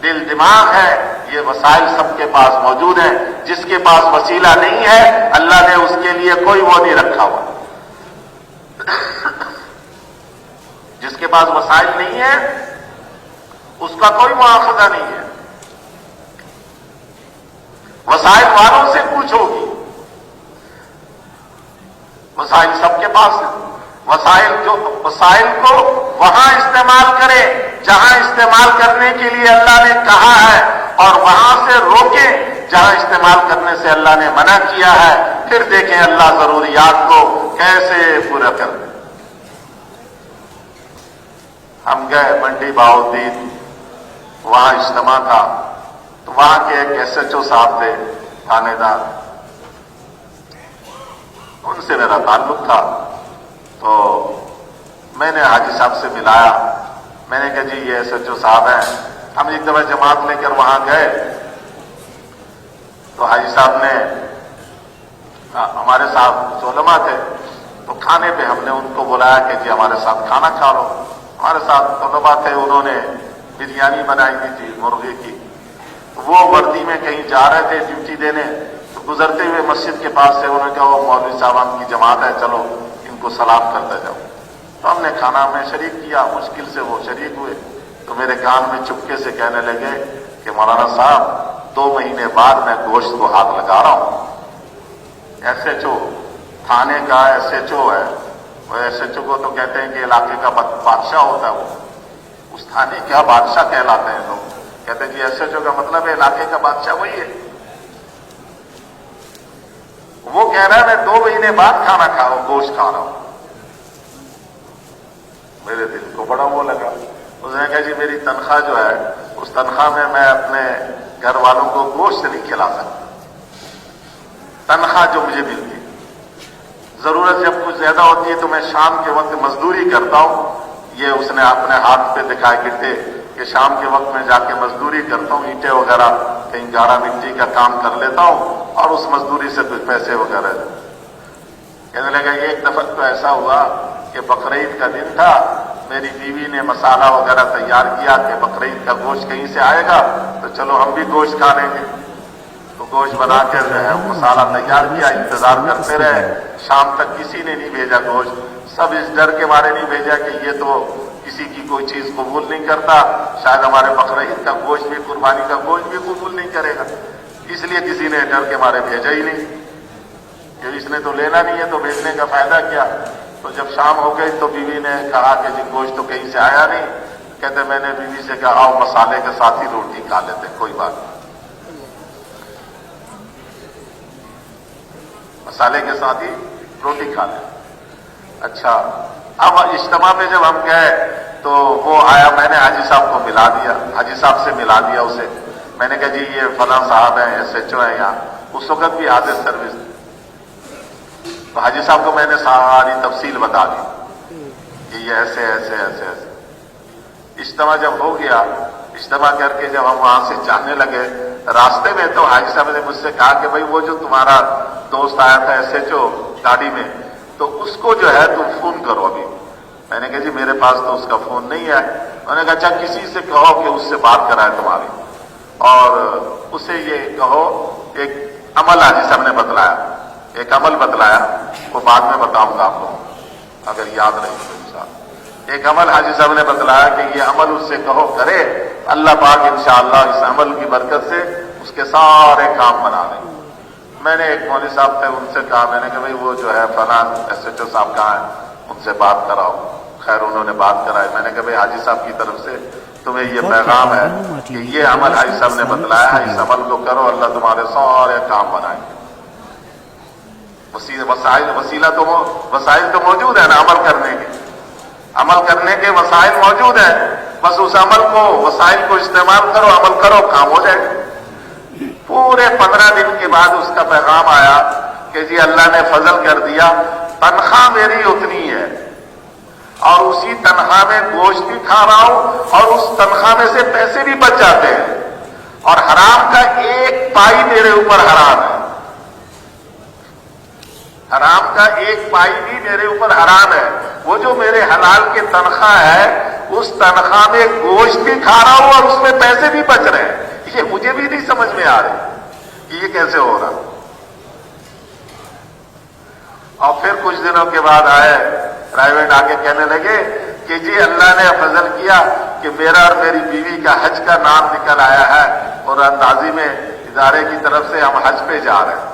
دل دماغ ہے. یہ وسائل سب کے پاس موجود ہیں. جس کے پاس وسیلہ نہیں ہے اللہ نے اس کے لیے کوئی وہ نہیں رکھا ہوا. جس کے پاس وسائل نہیں ہے اس کا کوئی مواخذہ نہیں ہے. وسائل والوں سے پوچھو گی، وسائل سب کے پاس ہیں. وسائل کو وہاں استعمال کرے جہاں استعمال کرنے کے لیے اللہ نے کہا ہے اور وہاں سے روکے جہاں استعمال کرنے سے اللہ نے منع کیا ہے. پھر دیکھیں اللہ ضروریات کو کیسے پورا کر دے. ہم گئے منڈی بہاؤالدین، وہاں اجتماع تھا تو وہاں کے ایک SHO صاحب تھے تھانے دار، ان سے میرا تعلق تھا. تو میں نے حاجی صاحب سے ملایا. میں نے کہا جی یہ SHO صاحب ہیں. ہم ایک دفعہ جماعت لے کر وہاں گئے تو حاجی صاحب نے ہمارے ساتھ علماء تھے تو کھانے پہ ہم نے ان کو بلایا کہ جی ہمارے ساتھ کھانا کھا لو. ہمارے ساتھ علماء تھے، انہوں نے بریانی بنائی ہوئی تھی مرغے کی. وہ وردی میں کہیں جا رہے تھے ڈیوٹی دینے تو گزرتے ہوئے مسجد کے پاس سے انہوں نے کہا وہ مولوی صاحب کی جماعت ہے، چلو ان کو سلام کرتے جاؤ. تو ہم نے کھانا میں شریک کیا، مشکل سے وہ شریک ہوئے تو میرے کان میں چپکے سے کہنے لگے کہ مولانا صاحب 2 مہینے بعد میں گوشت کو ہاتھ لگا رہا ہوں. SHO تھانے کا SHO ہے، وہ SHO کو تو کہتے ہیں کہ علاقے کا بادشاہ ہوتا ہے. وہ اس تھانے کا بادشاہ کہلاتے ہیں لوگ. کہتے ہیں کہ SHO کا مطلب ہے علاقے کا بادشاہ وہی ہے. وہ کہہ رہا ہے میں 2 مہینے بعد کھانا کھا رہا ہوں، گوشت کھا رہا ہوں. میرے دل کو بڑا وہ لگا. اس نے کہا جی میری تنخواہ جو ہے اس تنخواہ میں اپنے گھر والوں کو گوشت نہیں کھلا سکتا. تنخواہ جو مجھے ملتی ہے، ضرورت جب کچھ زیادہ ہوتی ہے تو میں شام کے وقت مزدوری کرتا ہوں. یہ اس نے اپنے ہاتھ پہ دکھائے گٹے کہ شام کے وقت میں جا کے مزدوری کرتا ہوں، اینٹیں وغیرہ کہیں گاڑا مٹی کا کام کر لیتا ہوں اور اس مزدوری سے کچھ پیسے وغیرہ. کہنے لگا ایک دفعہ تو ایسا ہوا کہ بقرعید کا دن تھا، میری بیوی نے مسالہ وغیرہ تیار کیا کہ بقرعید کا گوشت کہیں سے آئے گا تو چلو ہم بھی گوشت کھا لیں گے. تو گوشت بنا کے مسالہ تیار کیا، انتظار کرتے رہے. شام تک کسی نے نہیں بھیجا گوشت. سب اس ڈر کے مارے نہیں بھیجا کہ یہ تو کسی کی کوئی چیز قبول نہیں کرتا، شاید ہمارے بقرعید کا گوشت بھی، قربانی کا گوشت بھی قبول نہیں کرے گا، اس لیے کسی نے ڈر کے مارے بھیجا ہی نہیں کہ اس نے تو لینا نہیں ہے تو بھیجنے کا فائدہ کیا. تو جب شام ہو گئی تو بیوی نے کہا کہ جی گوشت تو کہیں سے آیا نہیں. کہتے میں نے بیوی سے کہا آؤ مسالے کے ساتھ ہی روٹی کھا لیتے، کوئی بات نہیں، مسالے کے ساتھ ہی روٹی کھا لیں. اچھا، اب اجتماع میں جب ہم گئے تو وہ آیا، میں نے حاجی صاحب کو ملا دیا، حاجی صاحب سے ملا دیا اسے. میں نے کہا جی یہ فلاں صاحب ہیں، SHO ہیں یہاں. اس وقت بھی حاضر سروس. تو حاجی صاحب کو میں نے ساری تفصیل بتا دی کہ یہ ایسے ایسے ایسے ایسے. اجتماع جب ہو گیا، اجتماع کر کے جب ہم وہاں سے جانے لگے، راستے میں تو حاجی صاحب نے مجھ سے کہا کہ بھائی وہ جو تمہارا دوست آیا تھا SHO گاڑی میں، تو اس کو جو ہے تم فون کرو ابھی. میں نے کہا جی میرے پاس تو اس کا فون نہیں ہے. میں نے کہا اچھا کسی سے کہو کہ اس سے بات کرائے تمہاری، اور اسے یہ کہو. ایک عمل حاجی صاحب نے بتلایا، ایک عمل بتلایا، وہ بعد میں بتاؤں گا آپ کو اگر یاد رہے تو انشاءاللہ. ایک عمل حاجی صاحب نے بتلایا کہ یہ عمل اس سے کہو کرے، اللہ پاک انشاءاللہ اس عمل کی برکت سے اس کے سارے کام بنا لیں. میں نے ایک مولوی صاحب تھے، ان سے کہا، میں نے کہا بھائی وہ جو ہے فلاں SHO صاحب کہاں ہیں، ان سے بات کراؤ. خیر انہوں نے بات کرائی. میں نے کہا بھائی حاجی صاحب کی طرف سے تمہیں یہ پیغام ہے کہ یہ عمل حاجی صاحب نے بتلایا ہے، اس عمل کو کرو، اللہ تمہارے سارے کام بنائیں گے. وسائل تو موجود ہیں نا عمل کرنے کے، عمل کرنے کے وسائل موجود ہیں. بس اس عمل کو، وسائل کو استعمال کرو، عمل کرو، کام ہو جائے گا. پورے 15 دن کے بعد اس کا پیغام آیا کہ جی اللہ نے فضل کر دیا، تنخواہ میری اتنی ہے اور اسی تنخواہ میں گوشت بھی کھا رہا ہوں اور اس تنخواہ میں سے پیسے بھی بچ جاتے ہیں، اور حرام کا ایک پائی میرے اوپر حرام ہے. حرام کا ایک پائی بھی میرے اوپر حرام ہے. وہ جو میرے حلال کی تنخواہ ہے، اس تنخواہ میں گوشت بھی کھا رہا ہوں اور اس میں پیسے بھی بچ رہے ہیں. یہ مجھے بھی نہیں سمجھ میں آ رہی کہ یہ کیسے ہو رہا. اور پھر کچھ دنوں کے بعد آئے پرائیویٹ آ کے کہنے لگے کہ جی اللہ نے فضل کیا کہ میرا اور میری بیوی کا حج کا نام نکل آیا ہے، اور اندازی میں ادارے کی طرف سے ہم حج پہ جا رہے ہیں.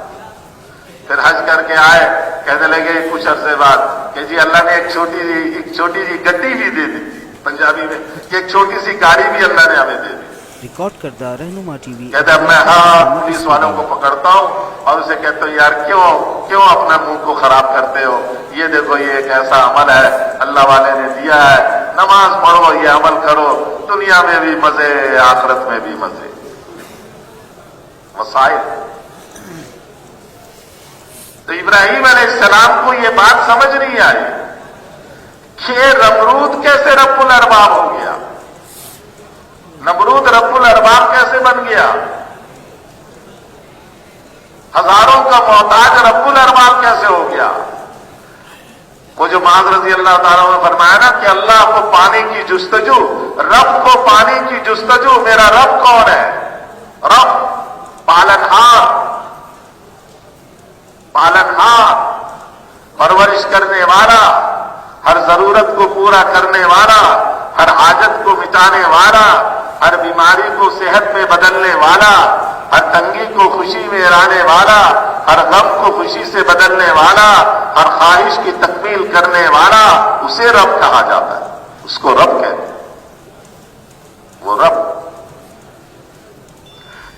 پھر حج کر کے آئے، کہنے لگے کچھ عرصے بعد کہ جی اللہ نے ایک چھوٹی سی گڈی بھی دے دی تھی، پنجابی میں کہ ایک چھوٹی سی گاڑی بھی اللہ نے ہمیں دے دی. ریکارڈ کردہ رہنما ٹی وی. کہتے اب میں پولیس والوں کو پکڑتا ہوں اور اسے کہتا ہوں یار کیوں اپنا منہ کو خراب کرتے ہو، یہ دیکھو یہ ایک ایسا عمل ہے اللہ والے نے دیا ہے، نماز پڑھو، یہ عمل کرو، دنیا میں بھی مزے، آخرت میں بھی مزے. مسائل. تو ابراہیم علیہ السلام کو یہ بات سمجھ نہیں آئی کہ نمرود کیسے رب الارباب ہو گیا، نمرود رب الارباب کیسے بن گیا، ہزاروں کا محتاج رب الارباب کیسے ہو گیا. وہ جو معاذ رضی اللہ تعالیٰ نے فرمایا نا کہ اللہ کو پانی کی جستجو، رب کو پانی کی جستجو. میرا رب کون ہے؟ رب پالنہار، پرورش کرنے والا، ہر ضرورت کو پورا کرنے والا، ہر حاجت کو مٹانے والا، ہر بیماری کو صحت میں بدلنے والا، ہر تنگی کو خوشی میں لانے والا، ہر غم کو خوشی سے بدلنے والا، ہر خواہش کی تکمیل کرنے والا، اسے رب کہا جاتا ہے. اس کو رب کہتے ہیں، وہ رب.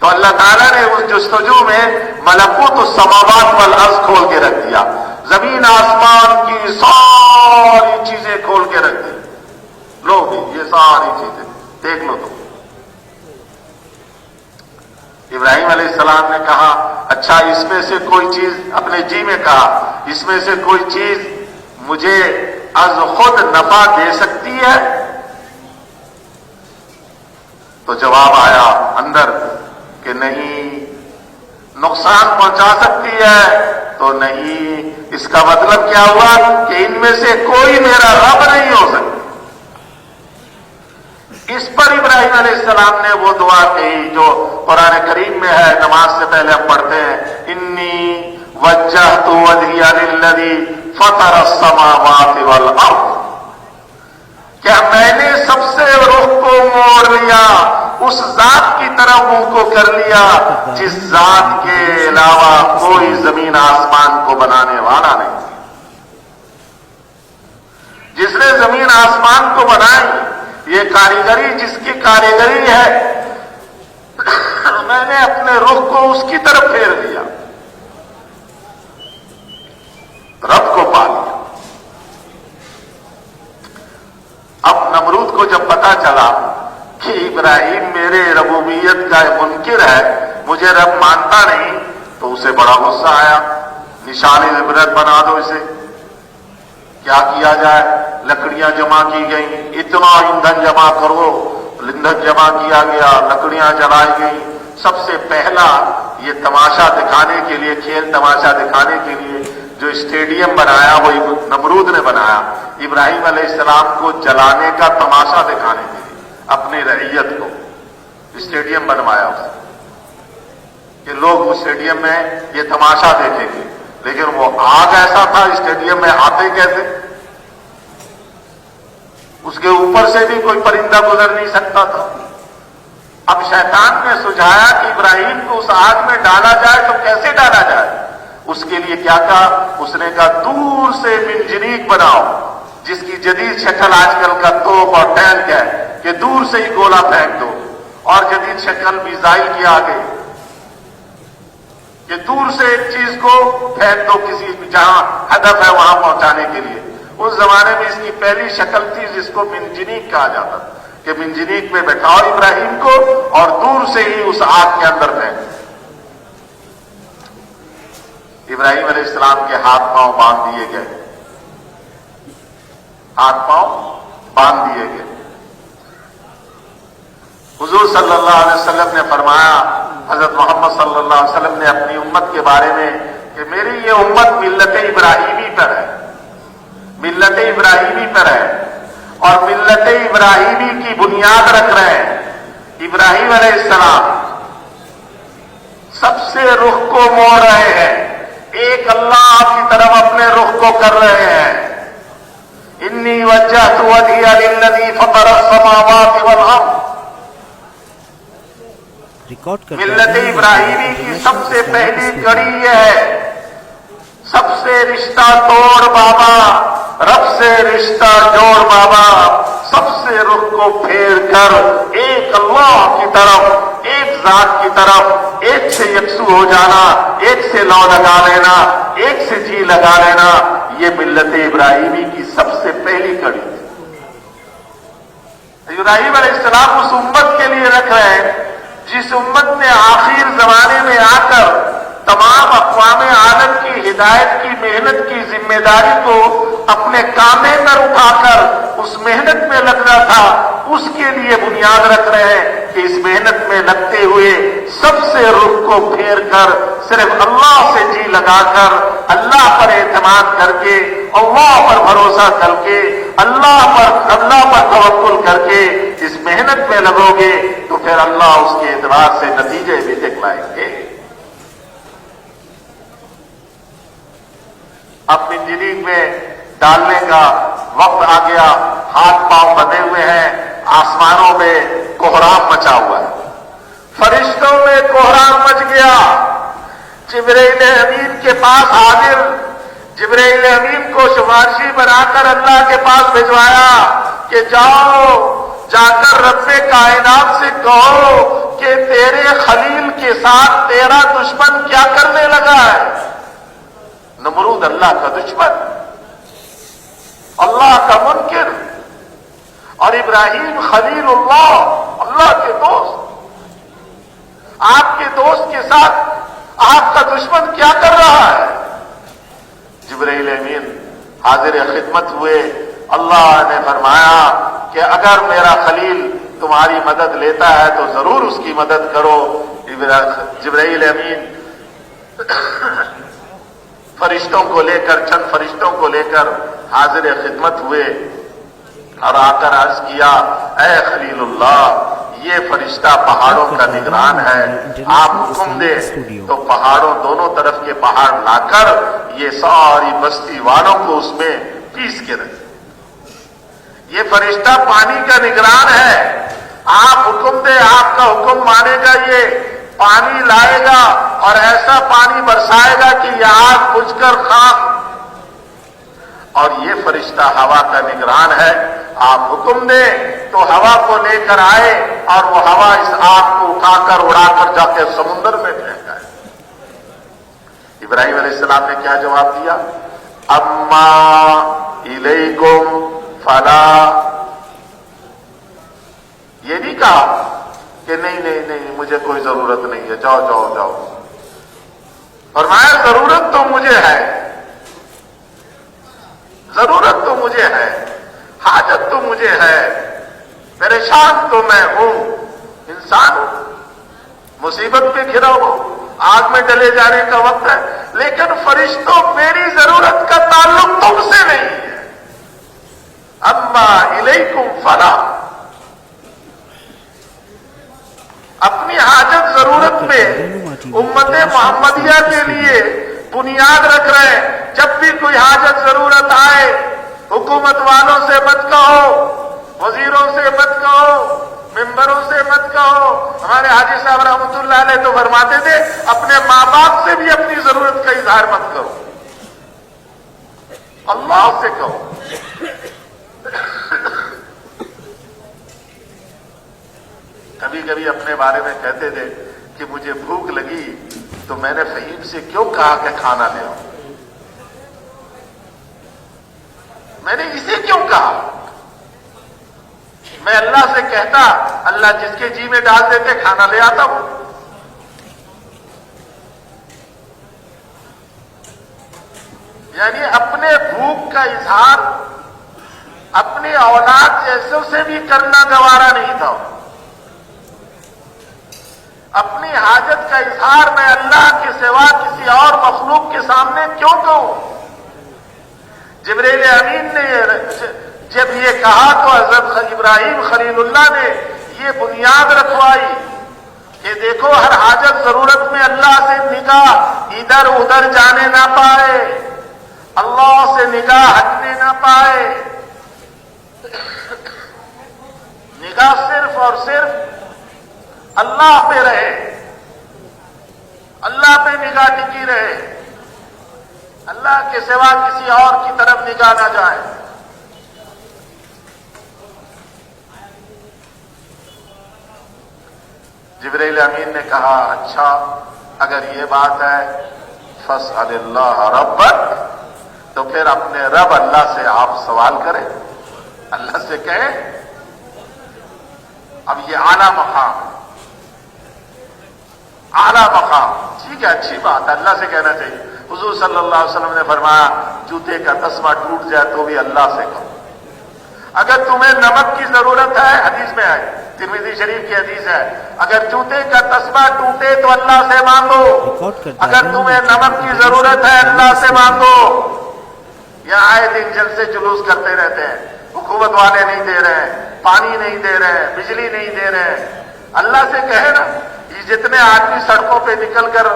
تو اللہ تعالیٰ نے اس جستجو میں ملکوت السماوات والارض کھول کے رکھ دیا، زمین آسمان کی ساری چیزیں کھول کے رکھ دی. لو بھی یہ ساری چیزیں دیکھ لو تم. ابراہیم علیہ السلام نے کہا اچھا اس میں سے کوئی چیز، اپنے جی میں کہا اس میں سے کوئی چیز مجھے از خود نفع دے سکتی ہے؟ تو جواب آیا اندر کہ نہیں۔ نقصان پہنچا سکتی ہے تو نہیں۔ اس کا مطلب کیا ہوا کہ ان میں سے کوئی میرا رب نہیں ہو سکتا۔ اس پر ابراہیم علیہ السلام نے وہ دعا کہی جو قرآن کریم میں ہے، نماز سے پہلے ہم پڑھتے ہیں، انی وجہت وجہی للذی فطر السماوات والارض، کیا میں نے سب سے رخ کو موڑ لیا، اس ذات کی طرف منہ کو کر لیا جس ذات کے علاوہ کوئی زمین آسمان کو بنانے والا نہیں، جس نے زمین آسمان کو بنائی، یہ کاریگری جس کی کاریگری ہے، میں نے اپنے رخ کو اس کی طرف پھیر دیا، رب کو پا لیا۔ اب نمرود کو جب پتا چلا کہ ابراہیم میرے ربوبیت کا منکر ہے، مجھے رب مانتا نہیں، تو اسے بڑا غصہ آیا۔ نشان عبرت بنا دو اسے۔ کیا کیا جائے؟ لکڑیاں جمع کی گئیں، اتنا ایندھن جمع کرو، ایندھن جمع کیا گیا، لکڑیاں جلائی گئیں۔ سب سے پہلا یہ تماشا دکھانے کے لیے، کھیل تماشا دکھانے کے لیے جو اسٹیڈیم بنایا وہ نمرود نے بنایا، ابراہیم علیہ السلام کو جلانے کا تماشا دکھانے کے لیے، اپنی رعیت کو اسٹیڈیم بنوایا اسے کہ لوگ اسٹیڈیم میں یہ تماشا دیکھیں گے، لیکن وہ آگ ایسا تھا اسٹیڈیم میں آتے کیسے؟ اس کے اوپر سے بھی کوئی پرندہ گزر نہیں سکتا تھا۔ اب شیطان نے سجھایا کہ ابراہیم کو اس آگ میں ڈالا جائے تو کیسے ڈالا جائے؟ اس کے لیے کیا کہا؟ اس نے کہا دور سے منجنیق بناؤ، جس کی جدید شکل آج کل کا توپ اور ٹینک ہے کہ دور سے ہی گولا پھینک دو، اور جدید شکل میزائل کی آ گئی کہ دور سے ایک چیز کو پھینک دو کسی جہاں ہدف ہے وہاں پہنچانے کے لیے۔ اس زمانے میں اس کی پہلی شکل تھی جس کو منجنیق کہا جاتا تھا کہ منجنیق میں بٹھاؤ ابراہیم کو اور دور سے ہی اس آگ کے اندر پھینک۔ ابراہیم علیہ السلام کے ہاتھ پاؤں باندھ دیے گئے، ہاتھ پاؤں باندھ دیے گئے۔ حضور صلی اللہ علیہ وسلم نے فرمایا، حضرت محمد صلی اللہ علیہ وسلم نے اپنی امت کے بارے میں کہ میری یہ امت ملت ابراہیمی پر ہے، ملت ابراہیمی پر ہے، اور ملت ابراہیمی کی بنیاد رکھ رہے ہیں۔ ابراہیم علیہ السلام سب سے رخ کو موڑ رہے ہیں، ایک اللہ کی طرف اپنے رخ کو کر رہے ہیں۔ انی وجہت وجہی للذی فطر السماوات والارض، ملت ابراہیمی کی سب سے پہلی کڑی یہ ہے، سب سے رشتہ توڑ بابا، رب سے رشتہ جوڑ بابا، سب سے رخ کو پھیر کر ایک اللہ کی طرف، ایک ذات کی طرف، ایک سے یکسو ہو جانا، ایک سے لو لگا لینا، ایک سے جی لگا لینا، یہ ملت ابراہیمی کی سب سے پہلی کڑی ہے۔ ابراہیم علیہ السلام اس امت کے لیے رکھ رہے ہیں جس امت نے آخر زمانے میں آ کر تمام اقوام عالم کی ہدایت کی محنت کی ذمہ داری کو اپنے کاندھے پر اٹھا کر اس محنت میں لگنا تھا، اس کے لیے بنیاد رکھ رہے ہیں کہ اس محنت میں لگتے ہوئے سب سے رخ کو پھیر کر صرف اللہ سے جی لگا کر، اللہ پر اعتماد کر کے، اللہ پر بھروسہ کر کے، اللہ پر توکل کر کے اس محنت میں لگو گے تو پھر اللہ اس کے اعتبار سے نتیجے بھی دکھلائیں گے۔ اب منجنیق میں ڈالنے کا وقت آ گیا، ہاتھ پاؤں بندھے ہوئے ہیں، آسمانوں میں کوہرام مچا ہوا ہے، فرشتوں میں کوہرام مچ گیا۔ جبرائیل امین کے پاس حاضر، جبرائیل امین کو سفارشی بنا کر اللہ کے پاس بھجوایا کہ جاؤ، جا کر رب کائنات سے کہو کہ تیرے خلیل کے ساتھ تیرا دشمن کیا کرنے لگا ہے۔ نمرود اللہ کا دشمن، اللہ کا منکر، اور ابراہیم خلیل اللہ، اللہ کے دوست۔ آپ کے دوست کے ساتھ آپ کا دشمن کیا کر رہا ہے؟ جبرائیل امین حاضر خدمت ہوئے. اللہ نے فرمایا کہ اگر میرا خلیل تمہاری مدد لیتا ہے تو ضرور اس کی مدد کرو. جبرائیل امین فرشتوں کو لے کر چند فرشتوں کو لے کر حاضر خدمت ہوئے اور آ کر عرض کیا اے خلیل اللہ یہ فرشتہ پہاڑوں کا نگران ہے, آپ حکم دے تو پہاڑوں دونوں طرف کے پہاڑ لا کر یہ ساری بستی والوں کو اس میں پیس کے رکھے. یہ فرشتہ پانی کا نگران ہے, آپ حکم دے آپ کا حکم مانے گا, یہ پانی لائے گا اور ایسا پانی برسائے گا کہ یہ آگ بجھ کر خاک. اور یہ فرشتہ ہوا کا نگران ہے, آپ حکم دیں تو ہوا کو لے کر آئے اور وہ ہوا اس آگ کو اٹھا کر اڑا کر جا کے سمندر میں پھینک آئے. ابراہیم علیہ السلام نے کیا جواب دیا؟ اما الیکم فلا. یہ نہیں کہا کہ نہیں نہیں نہیں مجھے کوئی ضرورت نہیں ہے, جاؤ جاؤ جاؤ. فرمایا ضرورت تو مجھے ہے, ضرورت تو مجھے ہے, حاجت تو مجھے ہے, پریشان تو میں ہوں, انسان ہوں, مصیبت پہ گھرا ہوں, آگ میں ڈلے جانے کا وقت ہے, لیکن فرشتوں میری ضرورت کا تعلق تم سے نہیں ہے. اما الیکم فلا. اپنی حاجت ضرورت میں امت محمدیہ کے لیے بنیاد رکھ رہے ہیں. جب بھی کوئی حاجت ضرورت آئے حکومت والوں سے مت کہو, وزیروں سے مت کہو, ممبروں سے مت کہو. ہمارے حاجی صاحب رحمۃ اللہ علیہ تو فرماتے تھے اپنے ماں باپ سے بھی اپنی ضرورت کا اظہار مت کرو, اللہ سے کہو. کبھی کبھی اپنے بارے میں کہتے تھے کہ مجھے بھوک لگی تو میں نے فہیم سے کیوں کہا کہ کھانا لے آؤ, میں نے اسے کیوں کہا؟ میں اللہ سے کہتا, اللہ جس کے جی میں ڈال دیتے کھانا لے آتا ہوں. یعنی اپنے بھوک کا اظہار اپنی اولاد جیسوں سے بھی کرنا گوارا نہیں تھا. اپنی حاجت کا اظہار میں اللہ کے سوا کسی اور مخلوق کے سامنے کیوں کہوں؟ جبرائیل امین نے جب یہ کہا تو حضرت ابراہیم خلیل اللہ نے یہ بنیاد رکھوائی کہ دیکھو ہر حاجت ضرورت میں اللہ سے نگاہ ادھر ادھر جانے نہ پائے, اللہ سے نگاہ ہٹنے نہ پائے. نگاہ صرف اور صرف اللہ پہ رہے, اللہ پہ نگاہ ٹکی رہے, اللہ کے سوا کسی اور کی طرف نگاہ نہ جائے. جبرائیل امین نے کہا اچھا اگر یہ بات ہے فاسأل اللہ ربک, تو پھر اپنے رب اللہ سے آپ سوال کریں, اللہ سے کہیں. اب یہ اعلیٰ مقام, اعلیٰ مقام, ٹھیک ہے اچھی بات ہے, اللہ سے کہنا چاہیے. حضور صلی اللہ علیہ وسلم نے فرمایا جوتے کا تسمہ ٹوٹ جائے تو بھی اللہ سے کہو. اگر تمہیں نمک کی ضرورت ہے, حدیث میں ہے, ترمذی شریف کی حدیث ہے, اگر جوتے کا تسمہ ٹوٹے تو اللہ سے مانگو. اگر تمہیں نمک کی ضرورت ہے اللہ سے مانگو. یہاں آئے دن جلسے جلوس کرتے رہتے ہیں, حکومت والے نہیں دے رہے ہیں, پانی نہیں دے رہے ہیں, بجلی نہیں دے رہے ہیں. اللہ سے کہے نا, یہ جتنے آدمی سڑکوں پہ نکل کر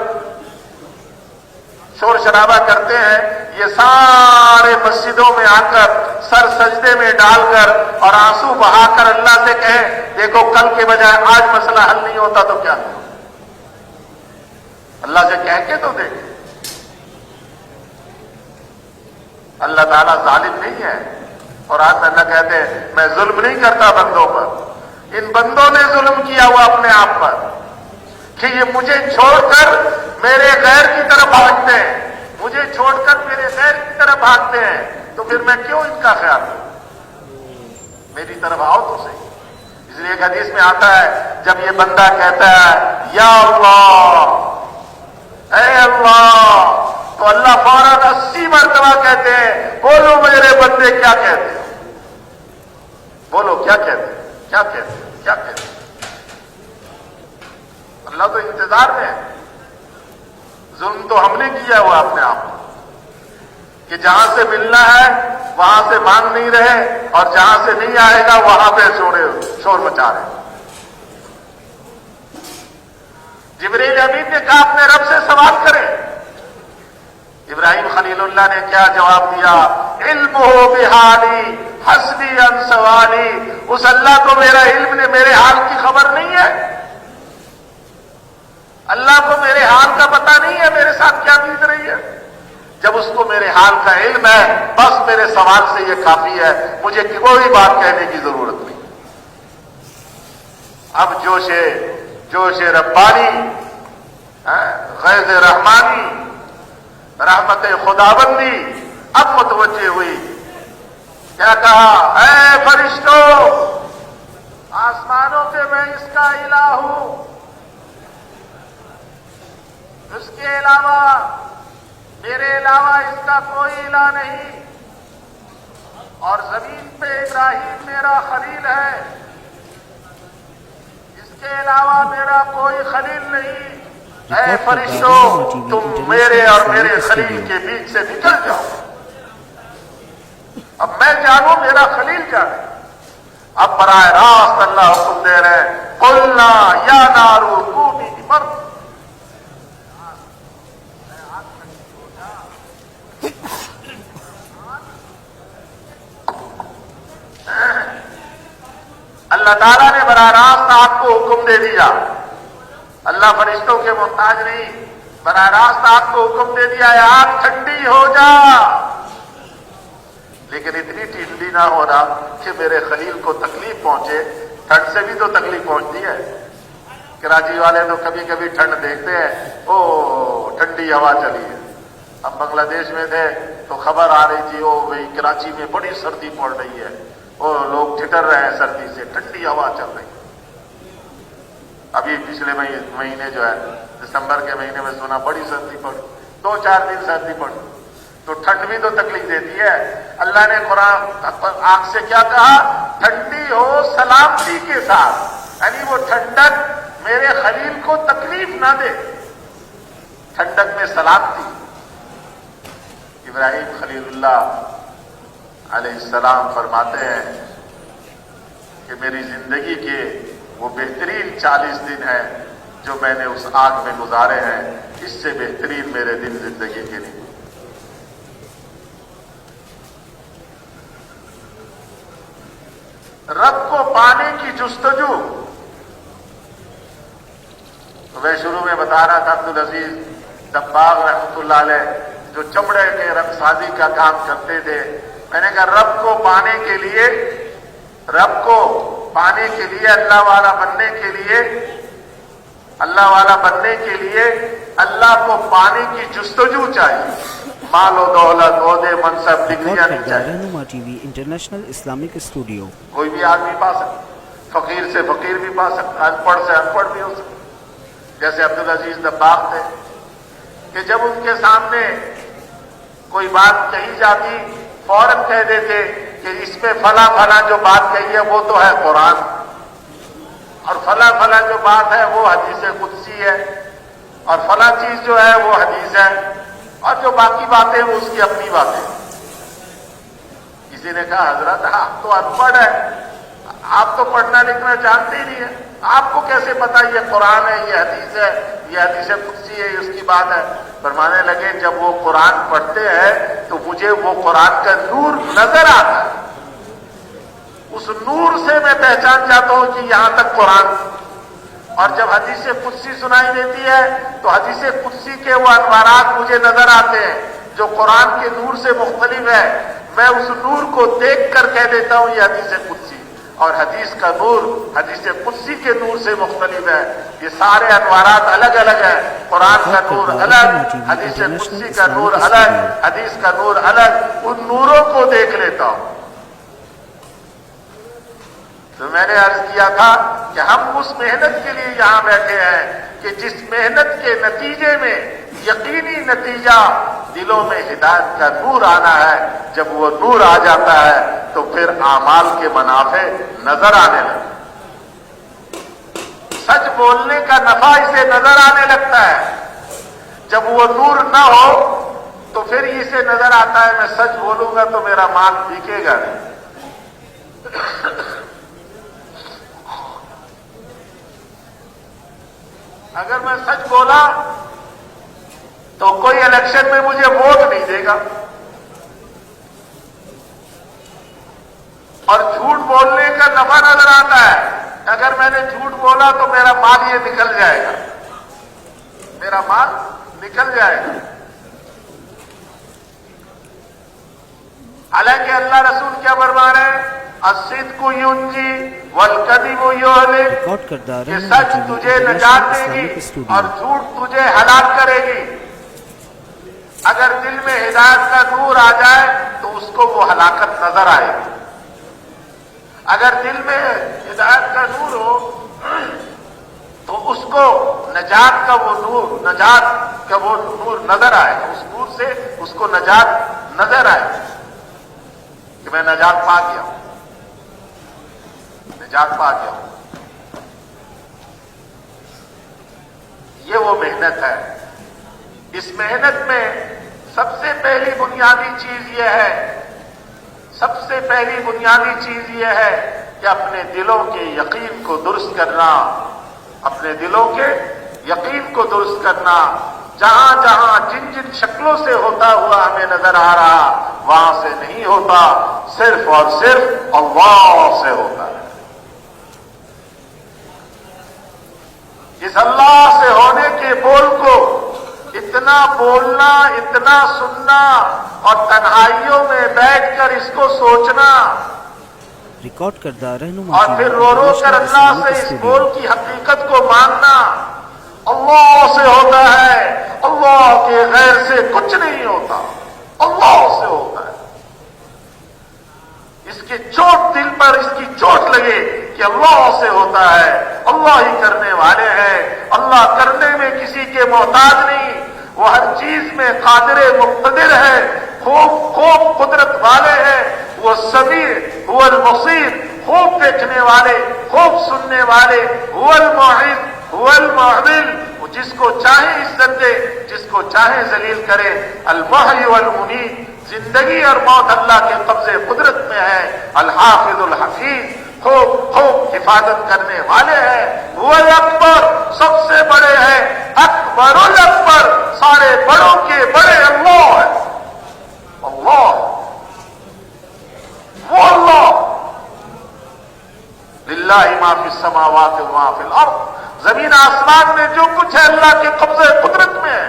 شور شرابہ کرتے ہیں یہ سارے مسجدوں میں آ کر سر سجدے میں ڈال کر اور آنسو بہا کر اللہ سے کہیں دیکھو کل کے بجائے آج مسئلہ حل نہیں ہوتا تو کیا کروں. اللہ سے کہہ کے تو دیکھ. اللہ تعالیٰ ظالم نہیں ہے, اور آج اللہ کہتے ہیں میں ظلم نہیں کرتا بندوں پر. ان بندوں نے ظلم کیا ہوا اپنے آپ پر کہ یہ مجھے چھوڑ کر میرے غیر کی طرف بھاگتے ہیں, مجھے چھوڑ کر میرے غیر کی طرف بھاگتے ہیں, تو پھر میں کیوں ان کا خیال کروں؟ میری طرف آؤ تو صحیح. اس لیے ایک حدیث میں آتا ہے جب یہ بندہ کہتا ہے یا اللہ اے اللہ، تو اللہ فوراً 80 مرتبہ کہتے ہیں بولو میرے بندے کیا کہتے ہیں، بولو کیا کہتے ہیں، کیا کہتے ہیں، کیا کہتے ہیں۔ اللہ تو انتظار میں ہے۔ ظلم تو ہم نے کیا ہوا اپنے آپ کو کہ جہاں سے ملنا ہے وہاں سے مانگ نہیں رہے، اور جہاں سے نہیں آئے گا وہاں پہ شور مچا رہے۔ جبریل امین نے کہا اپنے رب سے سوال کریں۔ ابراہیم خلیل اللہ نے کیا جواب دیا؟ علمہ بحالی حسبی عن سوالی، اس اللہ کو میرا علم نے میرے حال کی خبر نہیں ہے، اللہ کو میرے حال کا پتہ نہیں ہے میرے ساتھ کیا بیت رہی ہے۔ جب اس کو میرے حال کا علم ہے بس میرے سوال سے یہ کافی ہے، مجھے کوئی بات کہنے کی ضرورت نہیں۔ اب جوش ربانی، غیظ رحمانی، رحمت خداوندی اب متوجہ ہوئی۔ کیا کہا؟ اے فرشتوں، آسمانوں پہ میں اس کا الہ ہوں، اس کے علاوہ میرے علاوہ اس کا کوئی الہ نہیں، اور زمین پہ ابراہیم میرا خلیل ہے، اس کے علاوہ میرا کوئی خلیل نہیں۔ اے فرشتوں، تم میرے اور میرے خلیل کے بیچ سے نکل جاؤ، اب میں جانوں میرا خلیل جانے۔ اب براہ راست اللہ حکم دے رہے ہیں، قلنا یا نار کونی بردا، اللہ تعالیٰ نے براہ راست آپ کو حکم دے دیا، اللہ فرشتوں کے محتاج نہیں، براہ راست آپ کو حکم دے دیا ہے آگ ٹھنڈی ہو جا، لیکن اتنی ٹھنڈی نہ ہونا کہ میرے خلیل کو تکلیف پہنچے۔ ٹھنڈ سے بھی تو تکلیف پہنچتی ہے، کراچی والے تو کبھی کبھی ٹھنڈ دیکھتے ہیں، او ٹھنڈی ہوا چلی ہے۔ ہم بنگلہ دیش میں تھے تو خبر آ رہی تھی، او بھئی کراچی میں بڑی سردی پڑ رہی ہے، او لوگ ٹھٹر رہے ہیں سردی سے، ٹھنڈی ہوا چل رہی ہے۔ ابھی پچھلے مہینے جو ہے دسمبر کے مہینے میں سنا بڑی سردی پڑی، 2-4 دن سردی پڑی، تو ٹھنڈ بھی تو تکلیف دیتی ہے۔ اللہ نے قرآن آگ سے کیا کہا؟ ٹھنڈی ہو سلامتی کے ساتھ، یعنی وہ ٹھنڈک میرے خلیل کو تکلیف نہ دے، ٹھنڈک میں سلامتی۔ ابراہیم خلیل اللہ علیہ السلام فرماتے ہیں کہ میری زندگی کے وہ بہترین 40 دن ہیں جو میں نے اس آگ میں گزارے ہیں، اس سے بہترین میرے دن زندگی کے نہیں۔ رب کو پانے کی جستجو، تو میں شروع میں بتا رہا تھا عبدالعزیز دباغ رحمۃ اللہ علیہ جو چمڑے کے رنگ سازی کا کام کرتے تھے، میں نے کہا رب کو پانے کے لیے، رب کو پانے کے لیے، اللہ والا بننے کے لیے، اللہ والا بننے کے لیے اللہ کو پانے کی جستجو چاہیے، مال و دولت، عہدے، منصب، ڈگریاں نہیں چاہیے۔ رہنما T V international Islamic studio. کوئی بھی آدمی پا سکتا، فقیر سے فقیر بھی پا سکتا، ان پڑھ سے ان پڑھ بھی ہو سکتا۔ جیسے عبدالعزیز دباغ تھے کہ جب ان کے سامنے کوئی بات کہی جاتی فوراً کہہ دیتے کہ اس میں فلاں فلاں جو بات کہی ہے وہ تو ہے قرآن، اور فلاں فلاں جو بات ہے وہ حدیث قدسی ہے، اور فلاں چیز جو ہے وہ حدیث ہے، اور جو باقی باتیں وہ اس کی اپنی باتیں۔ کسی نے کہا حضرت آپ تو ان پڑھ ہیں، آپ تو پڑھنا لکھنا جانتے ہی نہیں ہیں، آپ کو کیسے پتا یہ قرآن ہے، یہ حدیث ہے، یہ حدیث قدسی ہے، اس کی بات ہے؟ فرمانے لگے جب وہ قرآن پڑھتے ہیں تو مجھے وہ قرآن کا نور نظر آتا ہے، اس نور سے میں پہچان جاتا ہوں کہ یہاں تک قرآن، اور جب حدیث قدسی سنائی دیتی ہے تو حدیث قدسی کے وہ انوارات مجھے نظر آتے ہیں جو قرآن کے نور سے مختلف ہے، میں اس نور کو دیکھ کر کہہ دیتا ہوں یہ حدیث قدسی، اور حدیث کا نور حدیث قدسی کے نور سے مختلف ہے۔ یہ سارے انوارات الگ الگ ہیں، قرآن کا نور الگ، حدیث قدسی کا نور الگ، حدیث کا نور الگ، ان نوروں کو دیکھ لیتا ہوں۔ تو میں نے عرض کیا تھا کہ ہم اس محنت کے لیے یہاں بیٹھے ہیں کہ جس محنت کے نتیجے میں یقینی نتیجہ دلوں میں ہدایت کا نور آنا ہے. جب وہ نور آ جاتا ہے تو پھر اعمال کے منافع نظر آنے لگتے. سچ بولنے کا نفع اسے نظر آنے لگتا ہے. جب وہ نور نہ ہو تو پھر اسے نظر آتا ہے میں سچ بولوں گا تو میرا مال بکے گا نہیں. اگر میں سچ بولا تو کوئی الیکشن میں مجھے ووٹ نہیں دے گا، اور جھوٹ بولنے کا نفع نظر آتا ہے. اگر میں نے جھوٹ بولا تو میرا مال یہ نکل جائے گا، میرا مال نکل جائے گا. حالانکہ اللہ رسول کیا فرما رہے ہیں؟ الصدق ينجي والكذب يهلك. ریکارڈ کردہ کہ رہنما سچ ٹی وی تجھے انٹرنیشنل نجات دے اسلامک گی اسٹوڈیو. اور جھوٹ تجھے ہلاک کرے گی. اگر دل میں ہدایت کا نور آ جائے تو اس کو وہ ہلاکت نظر آئے گی. اگر دل میں ہدایت کا نور ہو تو اس کو نجات کا وہ نور نظر آئے گا. اس نور سے اس کو نجات نظر آئے گی کہ میں نجات پا گیا ہوں، نجات پا گیا ہوں. یہ وہ محنت ہے. اس محنت میں سب سے پہلی بنیادی چیز یہ ہے کہ اپنے دلوں کے یقین کو درست کرنا. اپنے دلوں کے یقین کو درست کرنا. جہاں جہاں جن جن شکلوں سے ہوتا ہوا ہمیں نظر آ رہا وہاں سے نہیں ہوتا، صرف اور صرف اللہ سے ہوتا ہے. اس اللہ سے ہونے کے بول کو اتنا بولنا، اتنا سننا اور تنہائیوں میں بیٹھ کر اس کو سوچنا ریکارڈ کردہ رہنما اور پھر رو رو کر اللہ سے اس بول کی حقیقت کو ماننا. اللہ سے ہوتا ہے، اللہ کے غیر سے کچھ نہیں ہوتا، اللہ سے ہوتا ہے. اس کے چوٹ دل پر اس کی چوٹ لگے کہ اللہ سے ہوتا ہے، اللہ ہی کرنے والے ہیں. اللہ کرنے میں کسی کے محتاج نہیں، وہ ہر چیز میں قادر مقتدر ہے، خوب قدرت والے ہیں. وہ سمیع، هو البصیر، خوب دیکھنے والے، خوب سننے والے. هو المعز، هو المعدل، وہ جس کو چاہے عزت دے، جس کو چاہے ذلیل کرے. المحی والممیت، زندگی اور موت اللہ کے قبضے قدرت میں ہے. الحافظ الحفیظ، خوب حفاظت کرنے والے ہیں. وہ اکبر، سب سے بڑے ہیں. اکبر الاکبر، سارے بڑوں کے بڑے اللہ ہے. اللہ، وہ اللہ. للہ ما فی السماوات وما فی الارض، زمین آسمان میں جو کچھ ہے اللہ کے قبضے قدرت میں ہے.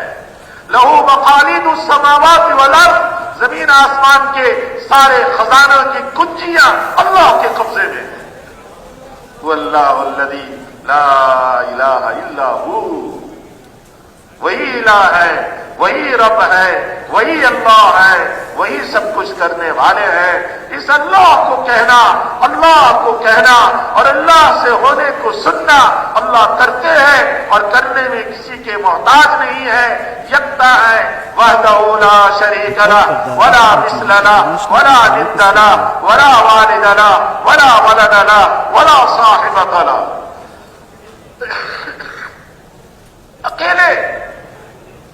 لہو مقالید السماوات والارض، زمین آسمان کے سارے خزانوں کی کنجیاں اللہ کے قبضے میں ہیں. وہ اللہ الذی لا الہ الا ہو، وہی الہ ہے، وہی رب ہے، وہی اللہ ہے، وہی سب کچھ کرنے والے ہیں. اس اللہ کو کہنا اور اللہ سے ہونے کو سننا. اللہ کرتے ہیں اور کرنے میں کسی کے محتاج نہیں ہے. یکتا ہے، وحدہ لا شریک لہ، ولا مثل لہ، ولا ند لہ، ولا والد لہ، ولا ولد لہ، ولا صاحبۃ لہ.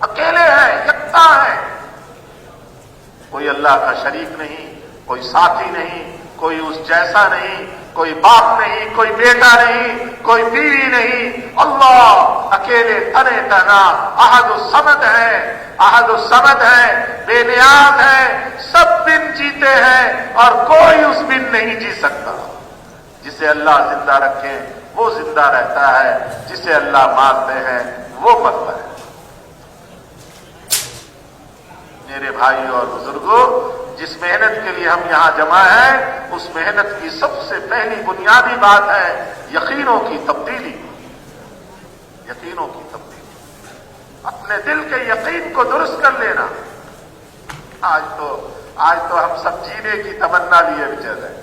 اکیلے ہیں، یکتا ہے. کوئی اللہ کا شریک نہیں، کوئی ساتھی نہیں، کوئی اس جیسا نہیں، کوئی باپ نہیں، کوئی بیٹا نہیں، کوئی بیوی نہیں. اللہ اکیلے تنے تنہا احد الصمد ہے، بے نیاز ہے. سب بن جیتے ہیں اور کوئی اس بن نہیں جی سکتا. جسے اللہ زندہ رکھے وہ زندہ رہتا ہے، جسے اللہ مارتے ہیں وہ مرتا ہے. میرے بھائیوں اور بزرگوں، جس محنت کے لیے ہم یہاں جمع ہیں اس محنت کی سب سے پہلی بنیادی بات ہے یقینوں کی تبدیلی. اپنے دل کے یقین کو درست کر لینا. آج تو ہم سب جینے کی تمنا لیے بچے ہیں،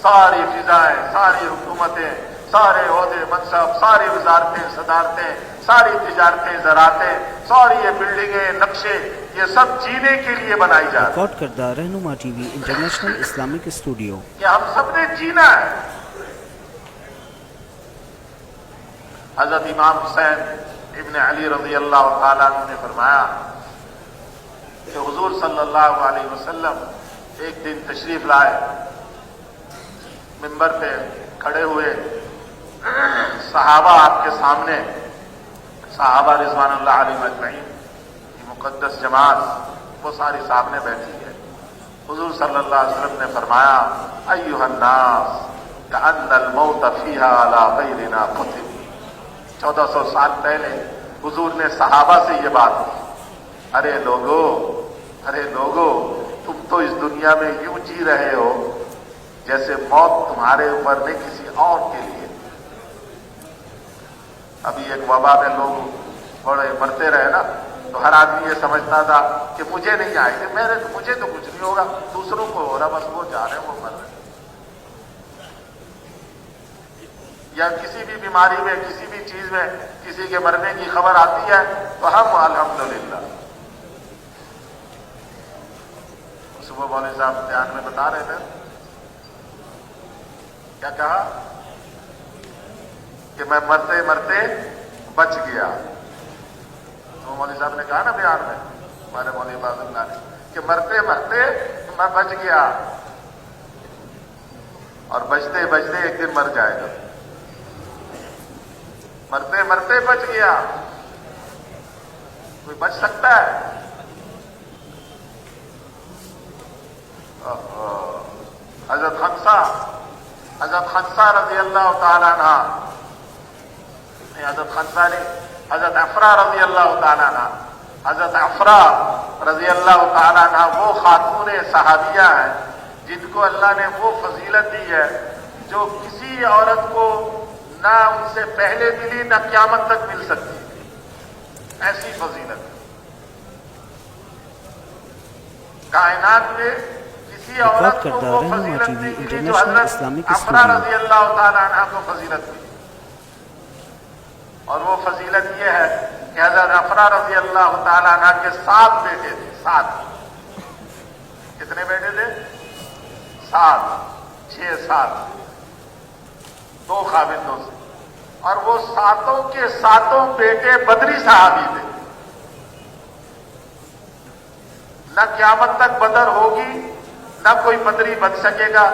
ساری فضائیں، ساری حکومتیں، سارے عہدے منصب، ساری وزارتیں، صدارتیں، ساری تجارتیں، زراعتیں، ساری یہ بلڈنگیں، نقشے، یہ سب جینے کے لیے بنائی جا رہی ہیں ریکارڈ کردہ رہنما T V international Islamic studio. کہ ہم سب نے جینا ہے۔ حضرت امام حسین ابن علی رضی اللہ تعالیٰ عنہ نے فرمایا کہ حضور صلی اللہ علیہ وسلم ایک دن تشریف لائے، منبر پہ کھڑے ہوئے، صحابہ آپ کے سامنے، صحابہ رضوان اللہ علیہم اجمعین کی مقدس جماعت وہ ساری سامنے بیٹھی ہے۔ حضور صلی اللہ علیہ وسلم نے فرمایا ایھا الناس کأن الموت فیھا علی غیرنا کتب۔ 1400 سال پہلے حضور نے صحابہ سے یہ بات کی، ارے لوگو تم تو اس دنیا میں یوں جی رہے ہو جیسے موت تمہارے اوپر نہیں کسی اور کے لیے۔ ابھی ایک وبا میں لوگ بڑے مرتے رہے نا، تو ہر آدمی یہ سمجھتا تھا کہ مجھے نہیں آئے گی، مجھے تو کچھ نہیں ہوگا، دوسروں کو ہو رہا، بس وہ جا رہے ہیں، وہ مر رہے ہیں۔ یا کسی بھی بیماری میں، کسی بھی چیز میں کسی کے مرنے کی خبر آتی ہے تو ہم الحمدللہ۔ صبح مولوی صاحب دھیان میں بتا رہے تھے، کیا کہا کہ میں مرتے مرتے بچ گیا۔ تو مولوی صاحب نے کہا نا بیان میں، ہمارے مولوی باز اللہ نے، کہ مرتے مرتے میں بچ گیا، اور بچتے بچتے ایک دن مر جائے گا۔ مرتے مرتے بچ گیا، کوئی بچ سکتا ہے؟ حضرت خنسا رضی اللہ تعالیٰ عنہ، نہیں حضرت خنسا نہیں، حضرت افرا رضی اللہ تعالیٰ عنہ، حضرت افرا رضی اللہ تعالیٰ عنہ وہ خاتون صحابیہ ہیں جن کو اللہ نے وہ فضیلت دی ہے جو کسی عورت کو نہ ان سے پہلے ملی نہ قیامت تک مل سکتی، ایسی فضیلت کائنات میں کسی عورت کو وہ فضیلت نہیں ملی جو حضرت افرا رضی اللہ تعالیٰ عنہ کو فضیلت ملی۔ اور وہ فضیلت یہ ہے کہ حضرت افرا رضی اللہ تعالیٰ عنہ کے 7 بیٹے تھے، 7۔ کتنے بیٹے تھے؟ 7، 6، 7، 2 خاوندوں سے، اور وہ 7 کے 7 بیٹے بدری صحابی تھے۔ نہ قیامت تک بدر ہوگی، نہ کوئی بدری بچ سکے گا۔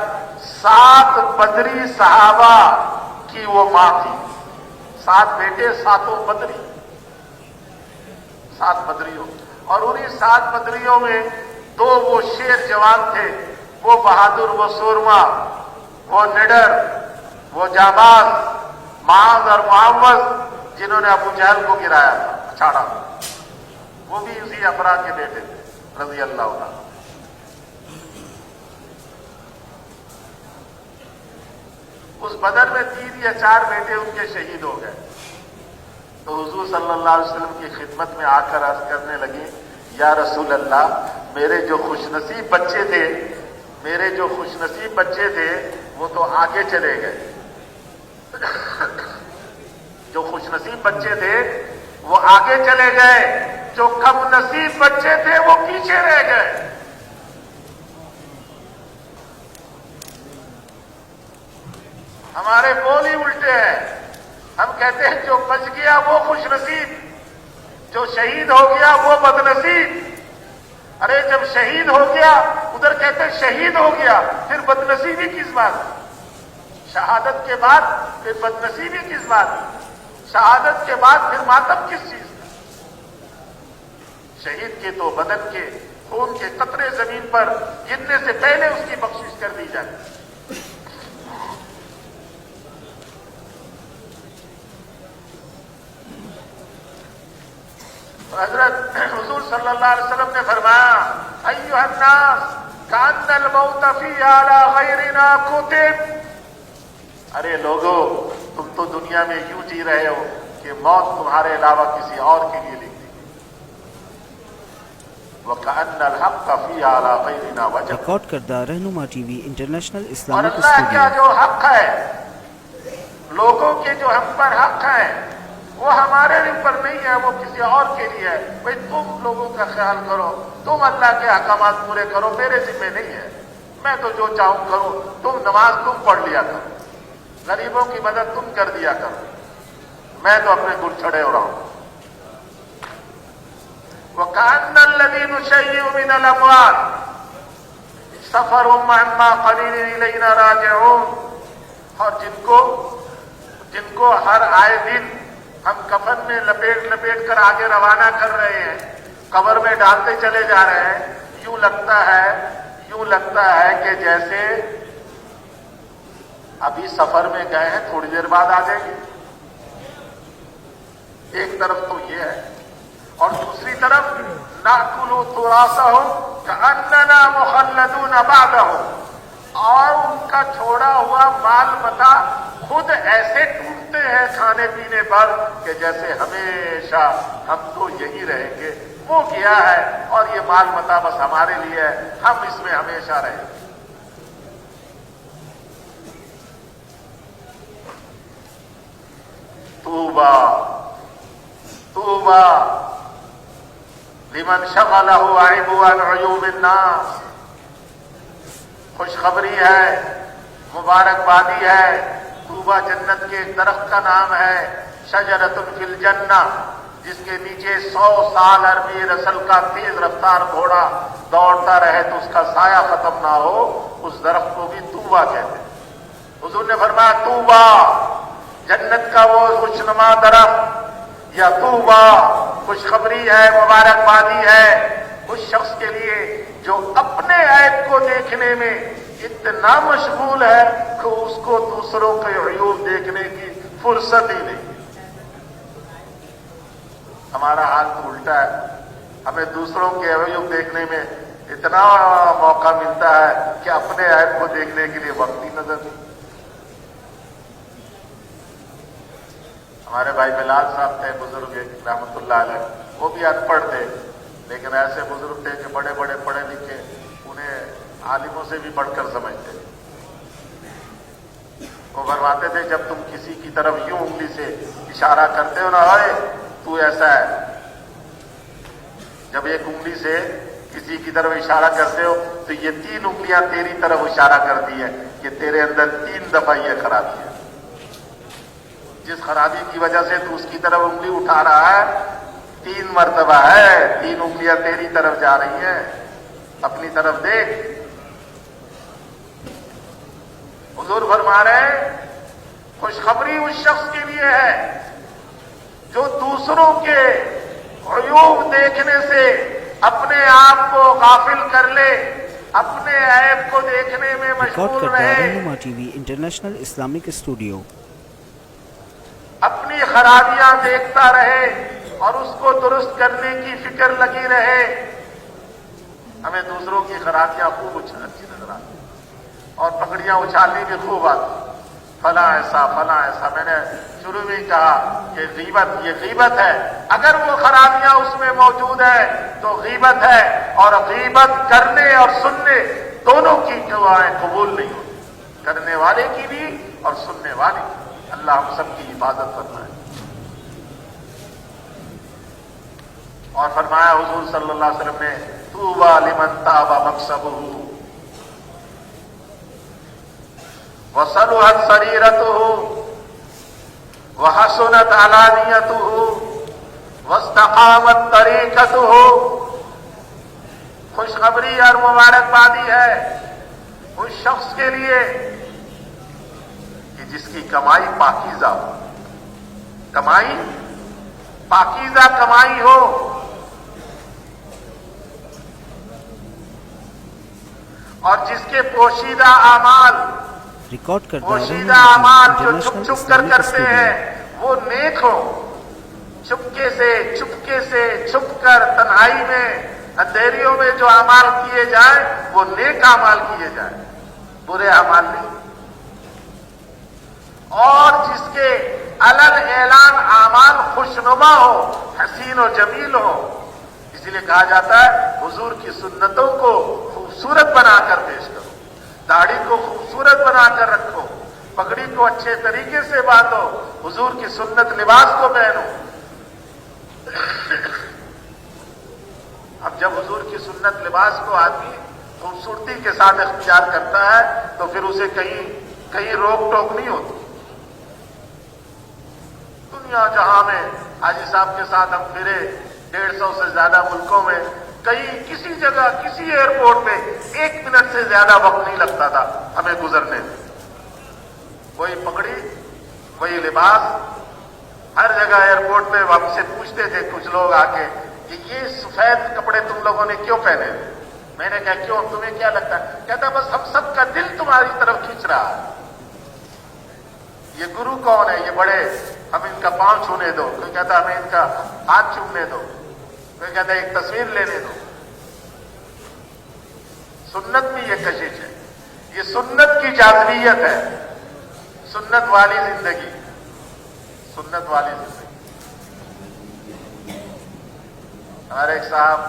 7 بدری صحابہ کی وہ ماں تھی، 7 بیٹے، 7 بدری، 7 بدریوں، اور انہی 7 بدریوں میں 2 وہ شیر جوان تھے، وہ بہادر، وہ سورما، وہ نڈر، وہ جاباز، معاذ اور معوذ، جنہوں نے ابو جہل کو گرایا تھا، اچھاڑا، وہ بھی اسی افرا کے بیٹے تھے رضی اللہ عنہ۔ اس بدر میں 3 یا 4 بیٹے ان کے شہید ہو گئے، تو حضور صلی اللہ علیہ وسلم کی خدمت میں آ کر عرض کرنے لگے، یا رسول اللہ، میرے جو خوش نصیب بچے تھے وہ تو آگے چلے گئے، جو خوش نصیب بچے تھے وہ آگے چلے گئے، جو کم نصیب بچے تھے وہ پیچھے رہ گئے۔ ہمارے بول ہی الٹے ہیں، ہم کہتے ہیں جو بچ گیا وہ خوش نصیب، جو شہید ہو گیا وہ بد نصیب۔ ارے جب شہید ہو گیا ادھر کہتے ہیں شہید ہو گیا، پھر بد نصیبی کس بات؟ شہادت کے بعد پھر بد نصیبی کس بات؟ شہادت کے بعد پھر ماتم کس چیز کا؟ شہید کے تو بدن کے خون کے قطرے زمین پر گرنے سے پہلے اس کی بخشش کر دی جاتی۔ حضرت حضور صلی اللہ علیہ وسلم نے فرمایا ایھا الناس کأن الموت فی علی غیرنا کتب۔ ارے لوگو، تم تو دنیا میں یوں جی رہے ہو کہ موت تمہارے علاوہ کسی اور کے لیے لکھ دی۔ وَكَأَنَّ الْحَقَّ فِي عَلَى غَيْرِنَا وَجَبَ. ریکارڈ کردہ رہنما ٹی وی انٹرنیشنل اور اسلامک اللہ کا اسٹوڈیو. جو حق ہے، لوگوں کے جو ہم پر حق ہیں، وہ ہمارے اوپر نہیں ہے، وہ کسی اور کے لیے ہے. بھئی تم لوگوں کا خیال کرو، تم اللہ کے احکامات پورے کرو، میرے ذمہ نہیں ہے. میں تو جو چاہوں کروں. تم نماز تم پڑھ لیا کرو، غریبوں کی مدد تم کر دیا کرو، میں تو اپنے گل چھڑے ہو رہا ہوں. وَكَأَنَّ الَّذِي نُشَيِّعُ مِنَ الْأَمْوَاتِ سَفَرٌ عَمَّا قَلِيلٍ إِلَيْنَا رَاجِعُونَ. اور جن کو ہر آئے دن ہم کفن میں لپیٹ کر آگے روانہ کر رہے ہیں، قبر میں ڈالتے چلے جا رہے ہیں، یوں لگتا ہے کہ جیسے ابھی سفر میں گئے ہیں، تھوڑی دیر بعد آ جائیں گے. ایک طرف تو یہ ہے، اور دوسری طرف نَأْكُلُ تُرَاثَهُمْ كَأَنَّنَا مُخَلَّدُونَ بَعْدَهُمْ. اور ان کا چھوڑا ہوا مال متا خود ایسے ٹوٹتے ہیں کھانے پینے پر کہ جیسے ہمیشہ ہم تو یہی رہیں گے. وہ گیا ہے اور یہ مال متا بس ہمارے لیے ہے، ہم اس میں ہمیشہ رہیں گے. طوبى لمن شغله عيب عن عيوب الناس. خوشخبری ہے، مبارکبادی ہے. طوبہ جنت کے ایک درخت کا نام ہے، شجرۃ فی الجنہ، جس کے نیچے 100 سال عربی رسل کا تیز رفتار گھوڑا دوڑتا رہے تو اس کا سایہ ختم نہ ہو. اس درخت کو بھی طوبہ کہتے ہیں. حضور نے فرمایا طوبہ جنت کا وہ خوشنما درخت، یا طوبہ خوشخبری ہے، مبارکبادی ہے اس شخص کے لیے جو اپنے عیب کو دیکھنے میں اتنا مشغول ہے کہ اس کو دوسروں کے عیوب دیکھنے کی فرصت ہی نہیں. ہمارا حال تو الٹا ہے، ہمیں دوسروں کے عیوب دیکھنے میں اتنا موقع ملتا ہے کہ اپنے عیب کو دیکھنے کے لیے وقت ہی نظر نہیں. ہمارے بھائی بلال صاحب تھے، بزرگ رحمۃ اللہ علیہ، وہ بھی ان پڑھ تھے، لیکن ایسے بزرگ تھے کہ بڑے بڑے پڑھے لکھے، انہیں عالموں سے بھی بڑھ کر سمجھتے. وہ فرماتے تھے جب تم کسی کی طرف یوں انگلی سے اشارہ کرتے ہو نا، اے تو ایسا ہے، جب ایک انگلی سے کسی کی طرف اشارہ کرتے ہو تو یہ 3 انگلیاں تیری طرف اشارہ کرتی ہے کہ تیرے اندر 3 دفعہ یہ خرابی ہے. جس خرابی کی وجہ سے تو اس کی طرف انگلی اٹھا رہا ہے 3 مرتبہ ہے، 3 انگلیاں تیری طرف جا رہی ہیں، اپنی طرف دیکھ. حضور فرما رہے ہیں خوشخبری اس شخص کے لیے ہے جو دوسروں کے عیوب دیکھنے سے اپنے آپ کو غافل کر لے، اپنے عیب کو دیکھنے میں ریکارڈ مشغول کردہ رہے، رہنما T V international Islamic studio. اپنی خرابیاں دیکھتا رہے اور اس کو درست کرنے کی فکر لگی رہے. ہمیں دوسروں کی خرابیاں خوب اچھی نظر آتی اور پکڑیاں اچھالنے بھی خوب آتی. فلاں ایسا فلاں ایسا. میں نے شروع میں کہا کہ غیبت، یہ غیبت ہے. اگر وہ خرابیاں اس میں موجود ہیں تو غیبت ہے، اور غیبت کرنے اور سننے دونوں کی دعائیں قبول نہیں ہوتی، کرنے والے کی بھی اور سننے والے کی. اللہ ہم سب کی حفاظت فرمائے. اور فرمایا حضور صلی اللہ علیہ وسلم نے طوبى لمن تاب مكسبه وصلحت سريرته وحسنت علانيته واستقامت طريقته. خوشخبری اور مبارکبادی ہے اس شخص کے لیے کہ جس کی کمائی پاکیزہ ہو، کمائی پاکیزہ کمائی ہو، اور جس کے پوشیدہ اعمال، ریکارڈ کردہ پوشیدہ رہنما اعمال ٹی وی جو انٹرنیشنل چھپ چھپ کر اسلامک کرتے ہیں اسٹوڈیو. وہ نیک ہو. چپکے سے چھپ کر تنہائی میں اندھیریوں میں جو اعمال کیے جائیں وہ نیک اعمال کیے جائیں، برے اعمال نہیں. اور جس کے علن اعلان اعمال خوشنما ہو، حسین و جمیل ہو. اسی اسی لیے کہا جاتا ہے حضور کی سنتوں کو خوبصورت بنا کر پیش کرو، داڑھی کو خوبصورت بنا کر رکھو، پگڑی کو اچھے طریقے سے باندھو، حضور کی سنت لباس کو پہنو۔ اب جب حضور کی سنت لباس کو آدمی خوبصورتی کے ساتھ اختیار کرتا ہے تو پھر اسے کہیں روک ٹوک نہیں ہوتی۔ دنیا جہاں میں حاجی صاحب کے ساتھ ہم پھرے 150 سے زیادہ ملکوں میں، کسی جگہ کسی ایئرپورٹ پہ 1 منٹ سے زیادہ وقت نہیں لگتا تھا ہمیں گزرنے میں۔ وہی پگڑی، وہی لباس، ہر جگہ ایئرپورٹ پہ ہم سے پوچھتے تھے کچھ لوگ آ کے کہ یہ سفید کپڑے تم لوگوں نے کیوں پہنے؟ میں نے کہا کیوں، تمہیں کیا لگتا ہے؟ کہتا بس ہم سب کا دل تمہاری طرف کھینچ رہا ہے۔ یہ گرو کون ہے؟ یہ بڑے، ہم ان کا پاؤں چھونے دو، کوئی کہتا ہمیں ان کا ہاتھ چومنے دو، کوئی کہتا ایک تصویر لینے دو۔ سنت بھی یہ کشش ہے، یہ سنت کی جاذبیت ہے، سنت والی زندگی، سنت والی زندگی۔ ہمارے ایک صاحب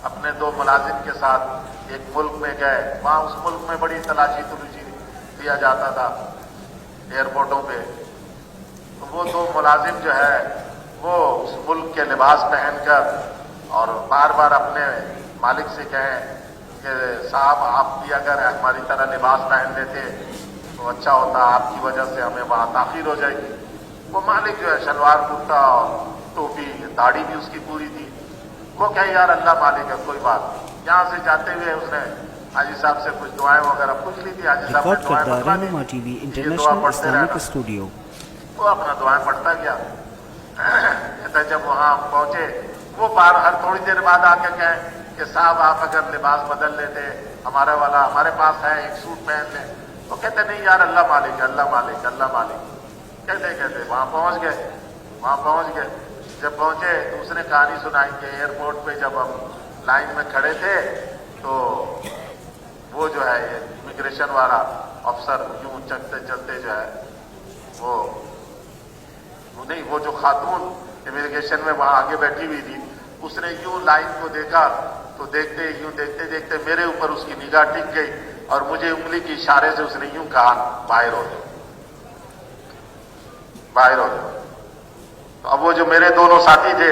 اپنے 2 ملازم کے ساتھ ایک ملک میں گئے، وہاں اس ملک میں بڑی تلاشی تلوشی دیا جاتا تھا ایئرپورٹوں پہ، تو وہ 2 ملازم جو ہے وہ اس ملک کے لباس پہن کر اور بار بار اپنے مالک سے کہیں کہ صاحب آپ بھی اگر ہماری طرح لباس پہن لیتے تو اچھا ہوتا، آپ کی وجہ سے ہمیں وہاں تاخیر ہو جائے گی۔ وہ مالک جو ہے شلوار کرتا اور ٹوپی، داڑھی بھی اس کی پوری تھی، وہ کہے یار اللہ مالک ہے کوئی بات نہیں۔ یہاں سے جاتے ہوئے اس نے حاجی صاحب سے کچھ دعائیں وغیرہ پوچھ لی تھی، حاجی صاحب نے ریکارڈ دعائیں کردہ بتلا دی، رہنما ٹی وی یہ دعا انٹرنیشنل پڑھتے اسلامک رہنا۔ اسٹوڈیو۔ وہ اپنا دعائیں پڑھتا گیا۔ کہتا جب وہاں پہنچے وہ ہر تھوڑی دیر بعد آ کے کہیں کہ صاحب آپ اگر لباس بدل لیتے، ہمارا والا ہمارے پاس ہے، ایک سوٹ پہن لیں۔ تو کہتے نہیں یار اللہ مالک ہے، اللہ مالک، اللہ مالک، کہتے وہاں پہنچ گئے۔ جب پہنچے تو اس نے کہانی سنائی کہ ایئرپورٹ پہ جب ہم لائن میں کھڑے تھے تو وہ جو ہے امیگریشن والا افسر یوں چلتے چلتے جو ہے وہ جو خاتون امیگریشن میں وہاں آگے بیٹھی ہوئی تھی، اس نے یوں لائن کو دیکھا تو دیکھتے میرے اوپر اس کی نگاہ ٹک گئی اور مجھے انگلی کی اشارے سے اس نے یوں کہا باہر ہو جاؤ، باہر ہو جاؤ۔ تو اب وہ جو میرے دونوں ساتھی تھے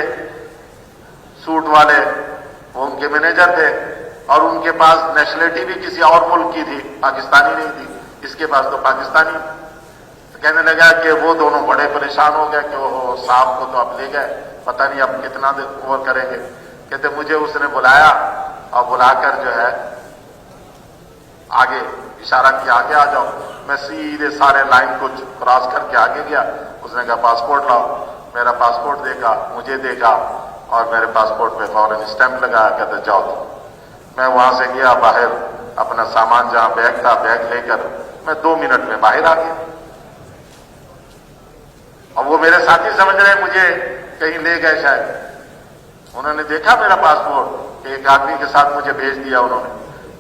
سوٹ والے، وہ ان کے مینیجر تھے اور ان کے پاس نیشنلٹی بھی کسی اور ملک کی تھی، پاکستانی نہیں تھی، اس کے پاس تو پاکستانی۔ کہنے لگا کہ وہ دونوں بڑے پریشان ہو گئے کہ وہ صاحب کو تو اب لے گئے، پتہ نہیں اب کتنا دیر اوور کریں گے۔ کہتے مجھے اس نے بلایا اور بلا کر جو ہے آگے اشارہ کیا آگے آ جاؤ۔ میں سیدھے سارے لائن کو کراس کر کے آگے گیا۔ اس نے کہا پاسپورٹ لاؤ، میرا پاسپورٹ دیکھا، مجھے دیکھا اور میرے پاسپورٹ پہ فوراً اسٹیمپ لگایا، کہتے جاؤ تم۔ میں وہاں سے گیا باہر، اپنا سامان جہاں بیگ تھا بیگ لے کر میں 2 منٹ میں باہر آ گیا۔ اور وہ میرے ساتھی سمجھ رہے ہیں مجھے کہیں لے گئے شاید، انہوں نے دیکھا میرا پاسپورٹ کہ ایک آدمی کے ساتھ مجھے بھیج دیا انہوں نے،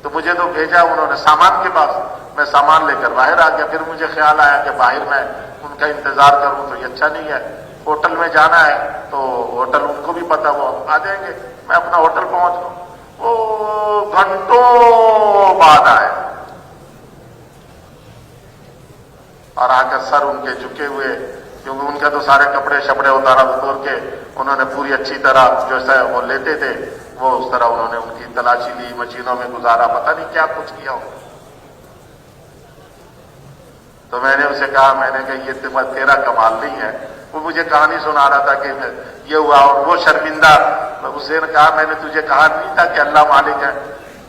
تو مجھے تو بھیجا انہوں نے سامان کے پاس، میں سامان لے کر باہر آ گیا۔ پھر مجھے خیال آیا کہ باہر میں ان کا انتظار کروں تو یہ اچھا نہیں ہے، ہوٹل میں جانا ہے تو ہوٹل ان کو بھی پتا وہ آ جائیں گے، میں اپنا ہوٹل پہنچ گیا۔ وہ گھنٹوں بعد آئے اور آ کر سر ان کے جھکے ہوئے، کیونکہ ان کا تو سارے کپڑے شپڑے اتار کے انہوں نے پوری اچھی طرح جیسا وہ لیتے تھے وہ اس طرح انہوں نے ان کی تلاشی لی، مشینوں میں گزارا، پتہ نہیں کیا کچھ کیا ہو۔ تو میں نے اسے کہا، میں نے کہا یہ تیرا کمال نہیں ہے۔ وہ مجھے کہانی سنا رہا تھا کہ یہ ہوا اور وہ شرمندہ۔ اسے نے کہا میں نے تجھے کہا نہیں تھا کہ اللہ مالک ہے،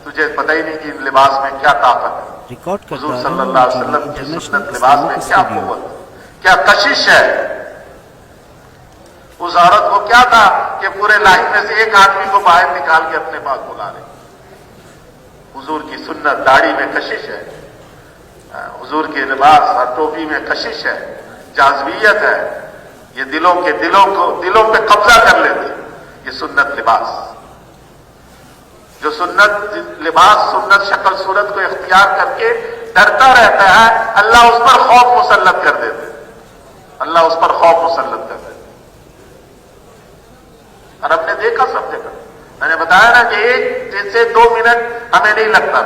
تجھے پتہ ہی نہیں کہ ان لباس میں کیا طاقت ہے، ریکارڈ کرتا حضور صلی اللہ علیہ وسلم کی سنت لباس میں کیا قوت، کیا کشش ہے۔ اس عورت کو کیا تھا کہ پورے لائن میں سے ایک آدمی کو باہر نکال کے اپنے پاس بلا رہے۔ حضور کی سنت، داڑھی میں کشش ہے، حضور کے لباس اور ٹوپی میں کشش ہے، جاذبیت ہے، یہ دلوں پہ قبضہ کر لیتی یہ سنت لباس۔ جو سنت لباس، سنت شکل صورت کو اختیار کر کے ڈرتا رہتا ہے، اللہ اس پر خوف مسلط کر دیتے، اللہ اس پر خوف مسلط کر دیتے۔ اور ہم نے دیکھا سب جگہ. میں نے بتایا نا کہ 1 سے 2 منٹ ہمیں نہیں لگتا.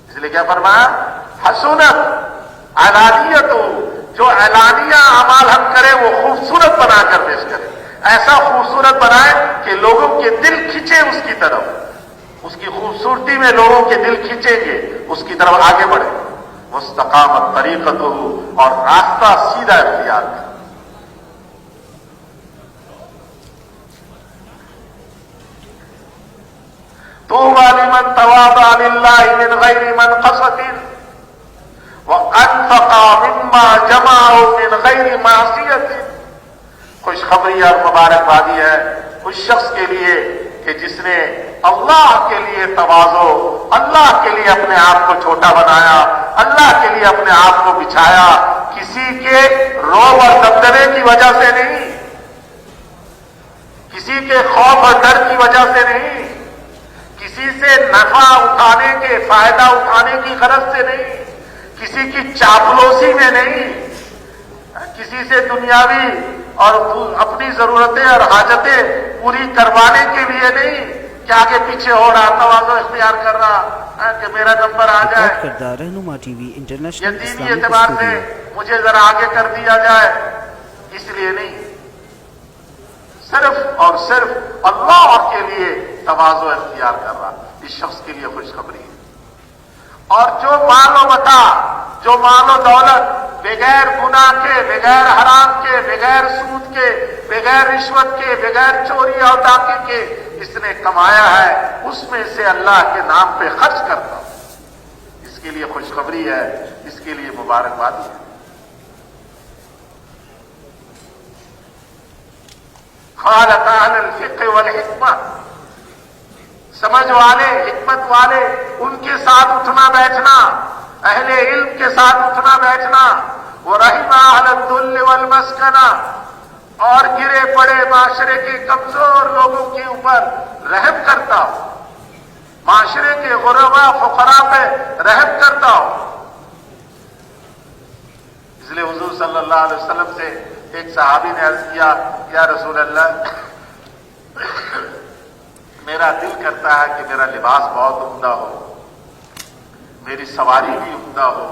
اس لیے کیا فرمایا؟ حسنت علانیت، جو اعلانیہ اعمال ہم کریں وہ خوبصورت بنا کر پیش کریں. ایسا خوبصورت بنائے کہ لوگوں کے دل کھینچے اس کی طرف. اس کی خوبصورتی میں لوگوں کے دل کھینچیں گے، اس کی طرف آگے بڑھے. مستقامت طریقت ہو، اور راستہ سیدھا اختیار کرے. طوبى لمن تواضع لله من غير منقصة وأنفق مما جمعه من غير معصية. خوشخبری اور مبارکبادی ہے اس شخص کے لیے کہ جس نے اللہ کے لیے تواضع، اللہ کے لیے اپنے آپ کو چھوٹا بنایا، اللہ کے لیے اپنے آپ کو بچھایا، کسی کے روب اور دبدبے کی وجہ سے نہیں، کسی کے خوف اور ڈر کی وجہ سے نہیں، کسی سے نفع اٹھانے کے، فائدہ اٹھانے کی غرض سے نہیں، کسی کی چاپلوسی میں نہیں، کسی سے دنیاوی اور اپنی ضرورتیں اور حاجتیں پوری کروانے کے لیے نہیں کہ آگے پیچھے ہو رہا، تواضع اختیار کر رہا کہ میرا نمبر آ جائے، رہنما ٹی وی یہ انٹرنیشنل دینی اسلامک اعتبار سے اسٹوڈیو. مجھے ذرا آگے کر دیا جائے، اس لیے نہیں، صرف اور صرف اللہ کے لیے تواضع اختیار کر رہا. اس شخص کے لیے خوشخبری ہے. اور جو مال و متاع، جو مال و دولت بغیر گناہ کے، بغیر حرام کے، بغیر سود کے، بغیر رشوت کے، بغیر چوری اور ڈاکے کے اس نے کمایا ہے، اس میں سے اللہ کے نام پہ خرچ کرتا ہوں. اس کے لیے خوشخبری ہے، اس کے لیے مبارکبادی ہے. خالق اہل الفقہ والحکمہ، سمجھ والے، حکمت والے، ان کے ساتھ اٹھنا بیٹھنا، اہل علم کے ساتھ اٹھنا بیٹھنا. ورحم اہل الذل والمسکنہ، اور گرے پڑے معاشرے کے کمزور لوگوں کے اوپر رحم کرتا ہوں، معاشرے کے غرباء فقراء پہ رحم کرتا ہوں. اس لیے حضور صلی اللہ علیہ وسلم سے ایک صحابی نے عرض کیا، یا رسول اللہ، میرا دل کرتا ہے کہ میرا لباس بہت عمدہ ہو، میری سواری بھی عمدہ ہو،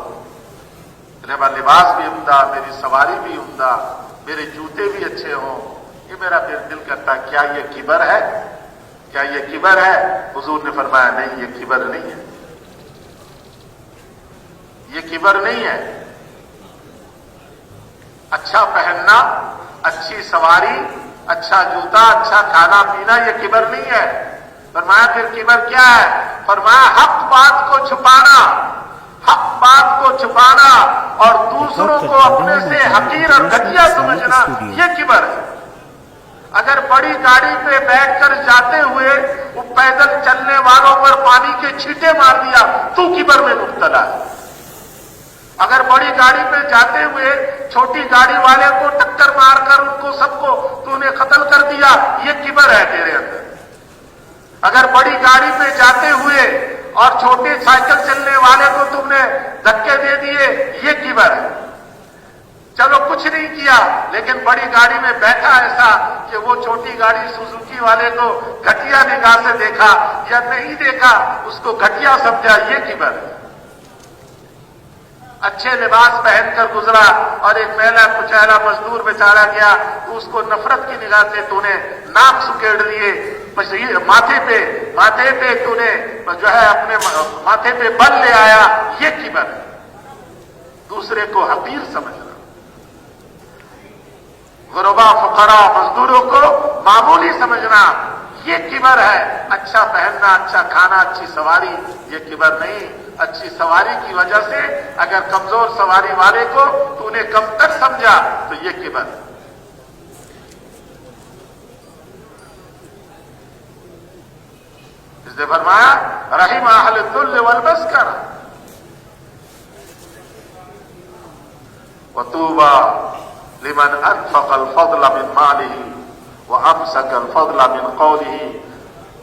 میرا لباس بھی عمدہ، میری سواری بھی عمدہ، میرے جوتے بھی اچھے ہوں. یہ میرا دل کرتا ہے، کیا یہ کبر ہے؟ کیا یہ کبر ہے؟ حضور نے فرمایا نہیں، یہ کبر نہیں ہے، یہ کبر نہیں ہے. اچھا پہننا، اچھی سواری، اچھا جوتا، اچھا کھانا پینا، یہ کبر نہیں ہے. فرمایا پھر کبر کیا ہے؟ فرمایا حق بات کو چھپانا، حق بات کو چھپانا اور دوسروں کو اپنے سے حقیر اور گھٹیا سمجھنا، یہ کبر ہے. اگر بڑی گاڑی پہ بیٹھ کر جاتے ہوئے وہ پیدل چلنے والوں پر پانی کے چھینٹے مار دیا تو کبر میں مبتلا ہے. اگر بڑی گاڑی پہ جاتے ہوئے چھوٹی گاڑی والے کو ٹکر مار کر ان کو سب کو تو نے قتل کر دیا، یہ کبر ہے تیرے اندر. اگر بڑی گاڑی پہ جاتے ہوئے اور چھوٹے سائیکل چلنے والے کو تم نے دھکے دے دیے، یہ کبر ہے. چلو کچھ نہیں کیا لیکن بڑی گاڑی میں بیٹھا ایسا کہ وہ چھوٹی گاڑی سوزوکی والے کو گھٹیا نگاہ سے دیکھا یا نہیں دیکھا، اس کو گھٹیا سمجھا، یہ کبر ہے. اچھے لباس پہن کر گزرا اور ایک میلا کچیلا مزدور بیچارا گیا تو اس کو نفرت کی نگاہ سے تو نے ناک سکیڑ لیے، ماتھے پہ تو نے جو ہے اپنے ماتھے پہ بل لے آیا، یہ کبر ہے. دوسرے کو حقیر سمجھنا، غرباء فقراء مزدوروں کو معمولی سمجھنا، یہ کبر ہے. اچھا پہننا، اچھا کھانا، اچھی سواری، یہ کبر نہیں. اچھی سواری کی وجہ سے اگر کمزور سواری والے کو تو نے کم تر سمجھا تو یہ کبر ہے. اس نے فرمایا رحم اہل الذل والمسکنہ وطوبى لمن انفق الفضل من ماله وامسك الفضل من قوله.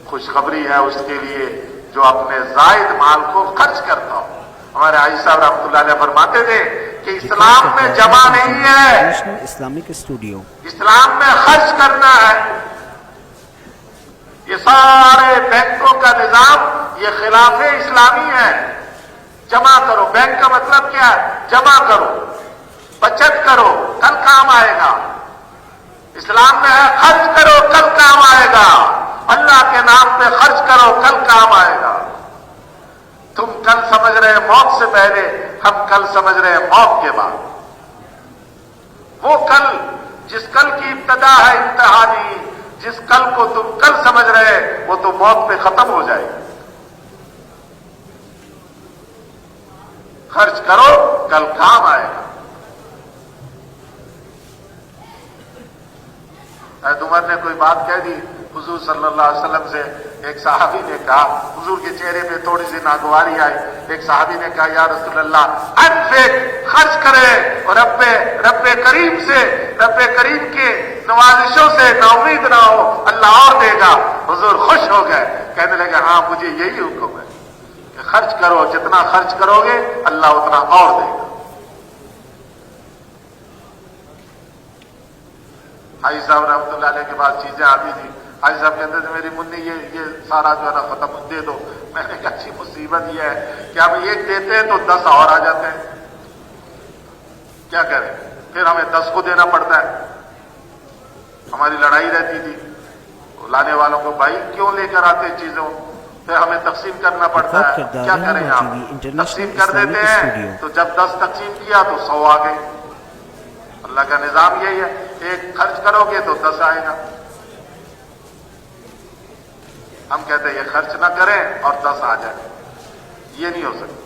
خوشخبری ہے اس کے لیے جو اپنے زائد مال کو خرچ کرتا ہو. ہمارے عائشہ صاحب رحمۃ اللہ علیہ فرماتے تھے کہ اسلام میں جمع نہیں ہے، انٹرنیشنل اسلامک اسٹوڈیو اسلام میں خرچ کرنا ہے۔ یہ سارے بینکوں کا نظام یہ خلاف اسلامی ہے۔ جمع کرو، بینک کا مطلب کیا ہے؟ جمع کرو، بچت کرو، کل کام آئے گا۔ اسلام میں ہے خرچ کرو کل کام آئے گا، اللہ کے نام پہ خرچ کرو کل کام آئے گا۔ تم کل سمجھ رہے ہیں موت سے پہلے، ہم کل سمجھ رہے ہیں موت کے بعد۔ وہ کل جس کل کی ابتدا ہے انتہا نہیں، جس کل کو تم کل سمجھ رہے وہ تو موت پہ ختم ہو جائے گی۔ خرچ کرو کل کام آئے گا۔ حضرت عمر نے کوئی بات کہہ دی حضور صلی اللہ علیہ وسلم سے، ایک صحابی نے کہا، حضور کے چہرے پہ تھوڑی سی ناگواری آئی، ایک صحابی نے کہا یا رسول اللہ انفق، خرچ کرے اور رب کریم سے، رب کریم کے نوازشوں سے نا امید نہ ہو، اللہ اور دے گا۔ حضور خوش ہو گئے، کہنے لگے ہاں مجھے یہی حکم ہے کہ خرچ کرو، جتنا خرچ کرو گے اللہ اتنا اور دے گا۔ حاجی صاحب رحمۃ اللہ علیہ کے بعد چیزیں آتی تھی، حاجی صاحب کہتے تھے میری منی یہ سارا جو ہے نا ختم دے دو۔ میں نے کہا اچھی مصیبت یہ ہے کہ ہم ایک دیتے ہیں تو 10 اور آ جاتے ہیں، کیا کریں؟ پھر ہمیں 10 کو دینا پڑتا ہے۔ ہماری لڑائی رہتی تھی لانے والوں کو، بھائی کیوں لے کر آتے چیزوں، پھر ہمیں تقسیم کرنا پڑتا ہے۔ کیا کریں آپ؟ تقسیم کر دیتے ہیں تو جب 10 تقسیم کیا تو 100 آ گئے۔ اللہ کا نظام یہی ہے، ایک خرچ کرو گے تو 10 آئے گا۔ ہم کہتے ہیں یہ خرچ نہ کریں اور 10 آ جائے، یہ نہیں ہو سکتا۔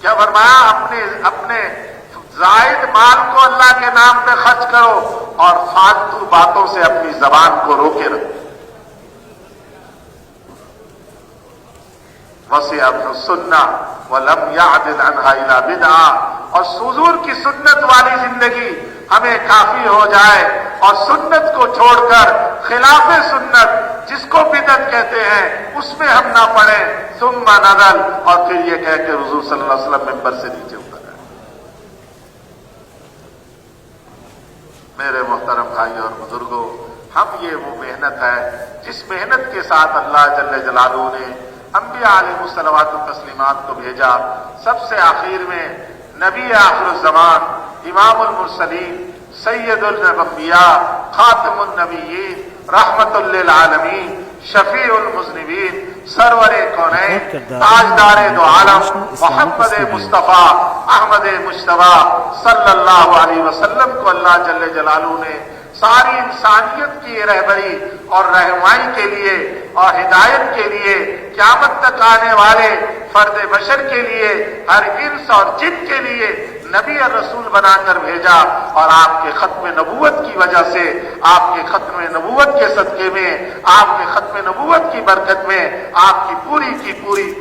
کیا فرمایا؟ اپنے زائد مال کو اللہ کے نام پہ خرچ کرو اور فالتو باتوں سے اپنی زبان کو روکے رکھو۔ وسعت السنہ ولم يعدل عنها الا بدعہ، اور حضور کی سنت والی زندگی ہمیں کافی ہو جائے اور سنت کو چھوڑ کر خلاف سنت جس کو بدعت کہتے ہیں اس میں ہم نہ پڑیں۔ ثم نزل، اور پھر یہ کہہ کہ حضور صلی اللہ علیہ وسلم ممبر سے نیچے اتر آئے۔ میرے محترم بھائی اور بزرگوں، ہم یہ وہ محنت ہے جس محنت کے ساتھ اللہ جل جلالہ نے انبیاء علیہ الصلوات والتسلیمات کو بھیجا۔ سب سے آخر میں نبی آخر الزمان، امام المرسلین، سید الانبیاء، خاتم النبیین، رحمت للعالمین، شفیع المذنبین، سرور کونین، تاجدار دو عالم، محمد مصطفیٰ احمد مجتبیٰ صلی اللہ علیہ وسلم کو اللہ جل جلالہ نے ساری انسانیت کی رہبری اور رہنمائی کے لیے اور ہدایت کے لیے، قیامت تک آنے والے فرد بشر کے لیے، ہر انس اور جن کے لیے نبی اور رسول بنا کر بھیجا۔ اور آپ کے ختم نبوت کی وجہ سے، آپ کے ختم نبوت کے صدقے میں، آپ کے ختم نبوت کی برکت میں، آپ کی پوری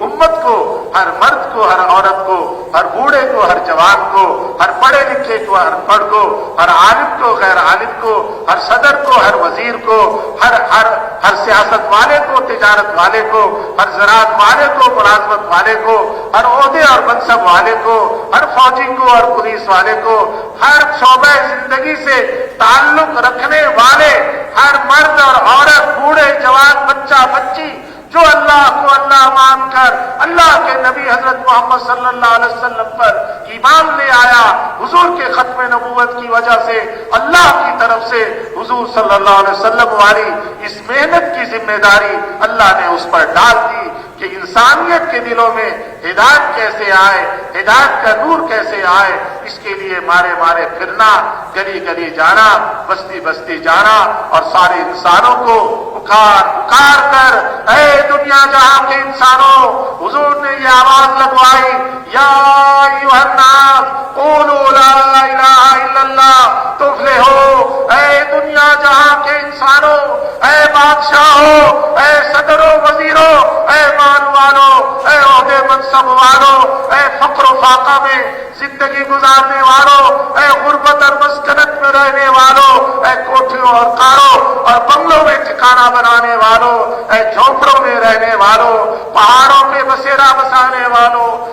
امت کو، ہر مرد کو، ہر عورت کو، ہر بوڑھے کو، ہر جوان کو، ہر پڑھے لکھے کو، ہر پڑھ کو، ہر عالم کو، غیر عالم کو، ہر صدر کو، ہر وزیر کو، ہر سیاست والے کو، تجارت والے کو، ہر زراعت والے کو، ملازمت والے کو، ہر عہدے اور منصب والے کو، ہر فوجی کو اور پولیس والے کو، ہر شعبہ زندگی سے تعلق رکھنے والے ہر مرد اور عورت، بوڑھے جوان، بچہ بچی، جو اللہ کو اللہ مان کر اللہ کے نبی حضرت محمد صلی اللہ علیہ وسلم پر ایمان لے آیا، حضور کے ختم نبوت کی وجہ سے اللہ کی طرف سے حضور صلی اللہ علیہ وسلم والی اس محنت کی ذمہ داری اللہ نے اس پر ڈال دی کہ انسانیت کے دلوں میں ہدایت کیسے آئے، ہدایت کا نور کیسے آئے۔ اس کے لیے مارے پھرنا، گلی گلی جانا، بستی بستی جانا، اور سارے انسانوں کو پکار کر اے دنیا جہاں کے انسانوں، حضور نے یہ آواز لگوائی، یا ایھا الناس قولوا لا الہ الا اللہ تفلحوا۔ اے دنیا جہاں کے انسانوں، اے بادشاہوں، اے صدروں، وزیروں، اے مال والوں، اے عہدے منصب والوں، اے فقر و فاقہ میں زندگی گزارنے والوں، اے غربت اور مسکنت میں رہنے والوں، اے کوٹھیوں اور کاروں اور بنگلوں میں ٹھکانہ بنانے والوں، اے جھونپڑوں میں رہنے والوں، پہاڑوں میں بسیرا بسانے والوں،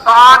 60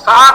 7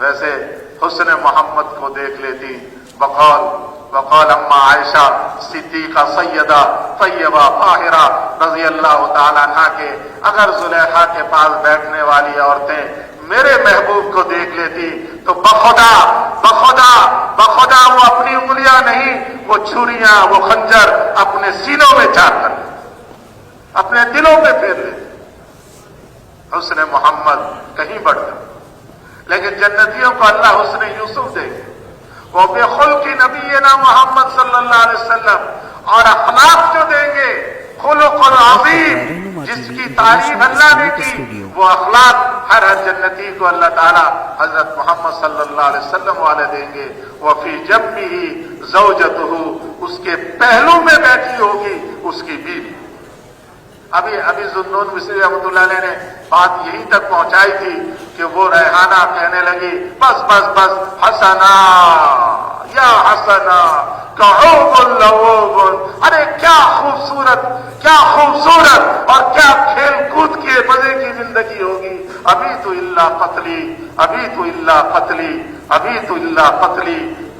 ویسے حسن محمد کو دیکھ لیتی بقول اما عائشہ صدیقہ سیدہ طیبہ طاہرہ رضی اللہ تعالیٰ عنہ کے اگر زلیخا کے پاس بیٹھنے والی عورتیں میرے محبوب کو دیکھ لیتی تو بخدا وہ اپنی انگلیاں نہیں، وہ چھریاں وہ خنجر اپنے سینوں میں چار کر اپنے دلوں میں پھیر لیتی۔ حسن محمد کہیں بڑھ گئے، لیکن جنتیوں کو اللہ حسن یوسف دے گے، وہ بے خلق نبینا محمد صلی اللہ علیہ وسلم، اور اخلاق جو دیں گے خلق العظیم جس کی تعریف اللہ نے کی، وہ اخلاق ہر جنتی کو اللہ تعالیٰ حضرت محمد صلی اللہ علیہ وسلم والے دیں گے۔ وفی جنبہ زوجتہ، اس کے پہلو میں بیٹھی ہوگی اس کی بیوی۔ ابھی ذوالنون مصری رحمۃ اللہ علیہ نے بات یہی تک پہنچائی تھی کہ وہ ریحانہ کہنے لگی بس حسنا یا حسنا کعوب لعوب، ارے کیا خوبصورت اور کیا کھیل کود کے مزے کی زندگی ہوگی، ابھی تو اللہ قتلی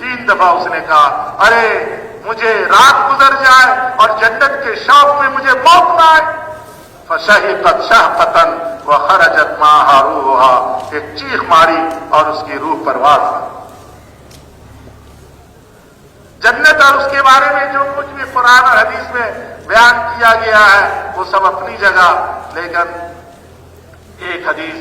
3 دفعہ اس نے کہا ارے مجھے رات گزر جائے اور جنت کے شوق میں مجھے موت نہ آئے۔ فشہقت شہقۃ وخرجت معها روحها، ایک چیخ ماری اور اس کی روح پرواز ہوئی۔ جنت اور اس کے بارے میں جو کچھ بھی قرآن اور حدیث میں بیان کیا گیا ہے وہ سب اپنی جگہ، لیکن ایک حدیث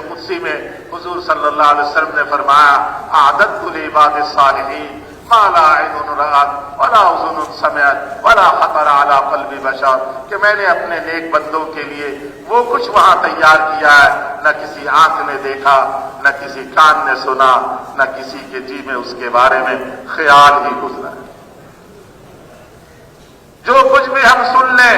قدسی میں حضور صلی اللہ علیہ وسلم نے فرمایا اعددت لعباد الصالحین ما لا عین رأت ولا اذن سمعت ولا خطر علی قلب بشر، کہ میں نے اپنے نیک بندوں کے لیے وہ کچھ وہاں تیار کیا ہے نہ کسی آنکھ نے دیکھا، نہ کسی کان نے سنا، نہ کسی کے جی میں اس کے بارے میں خیال ہی گزرا۔ جو کچھ بھی ہم سن لیں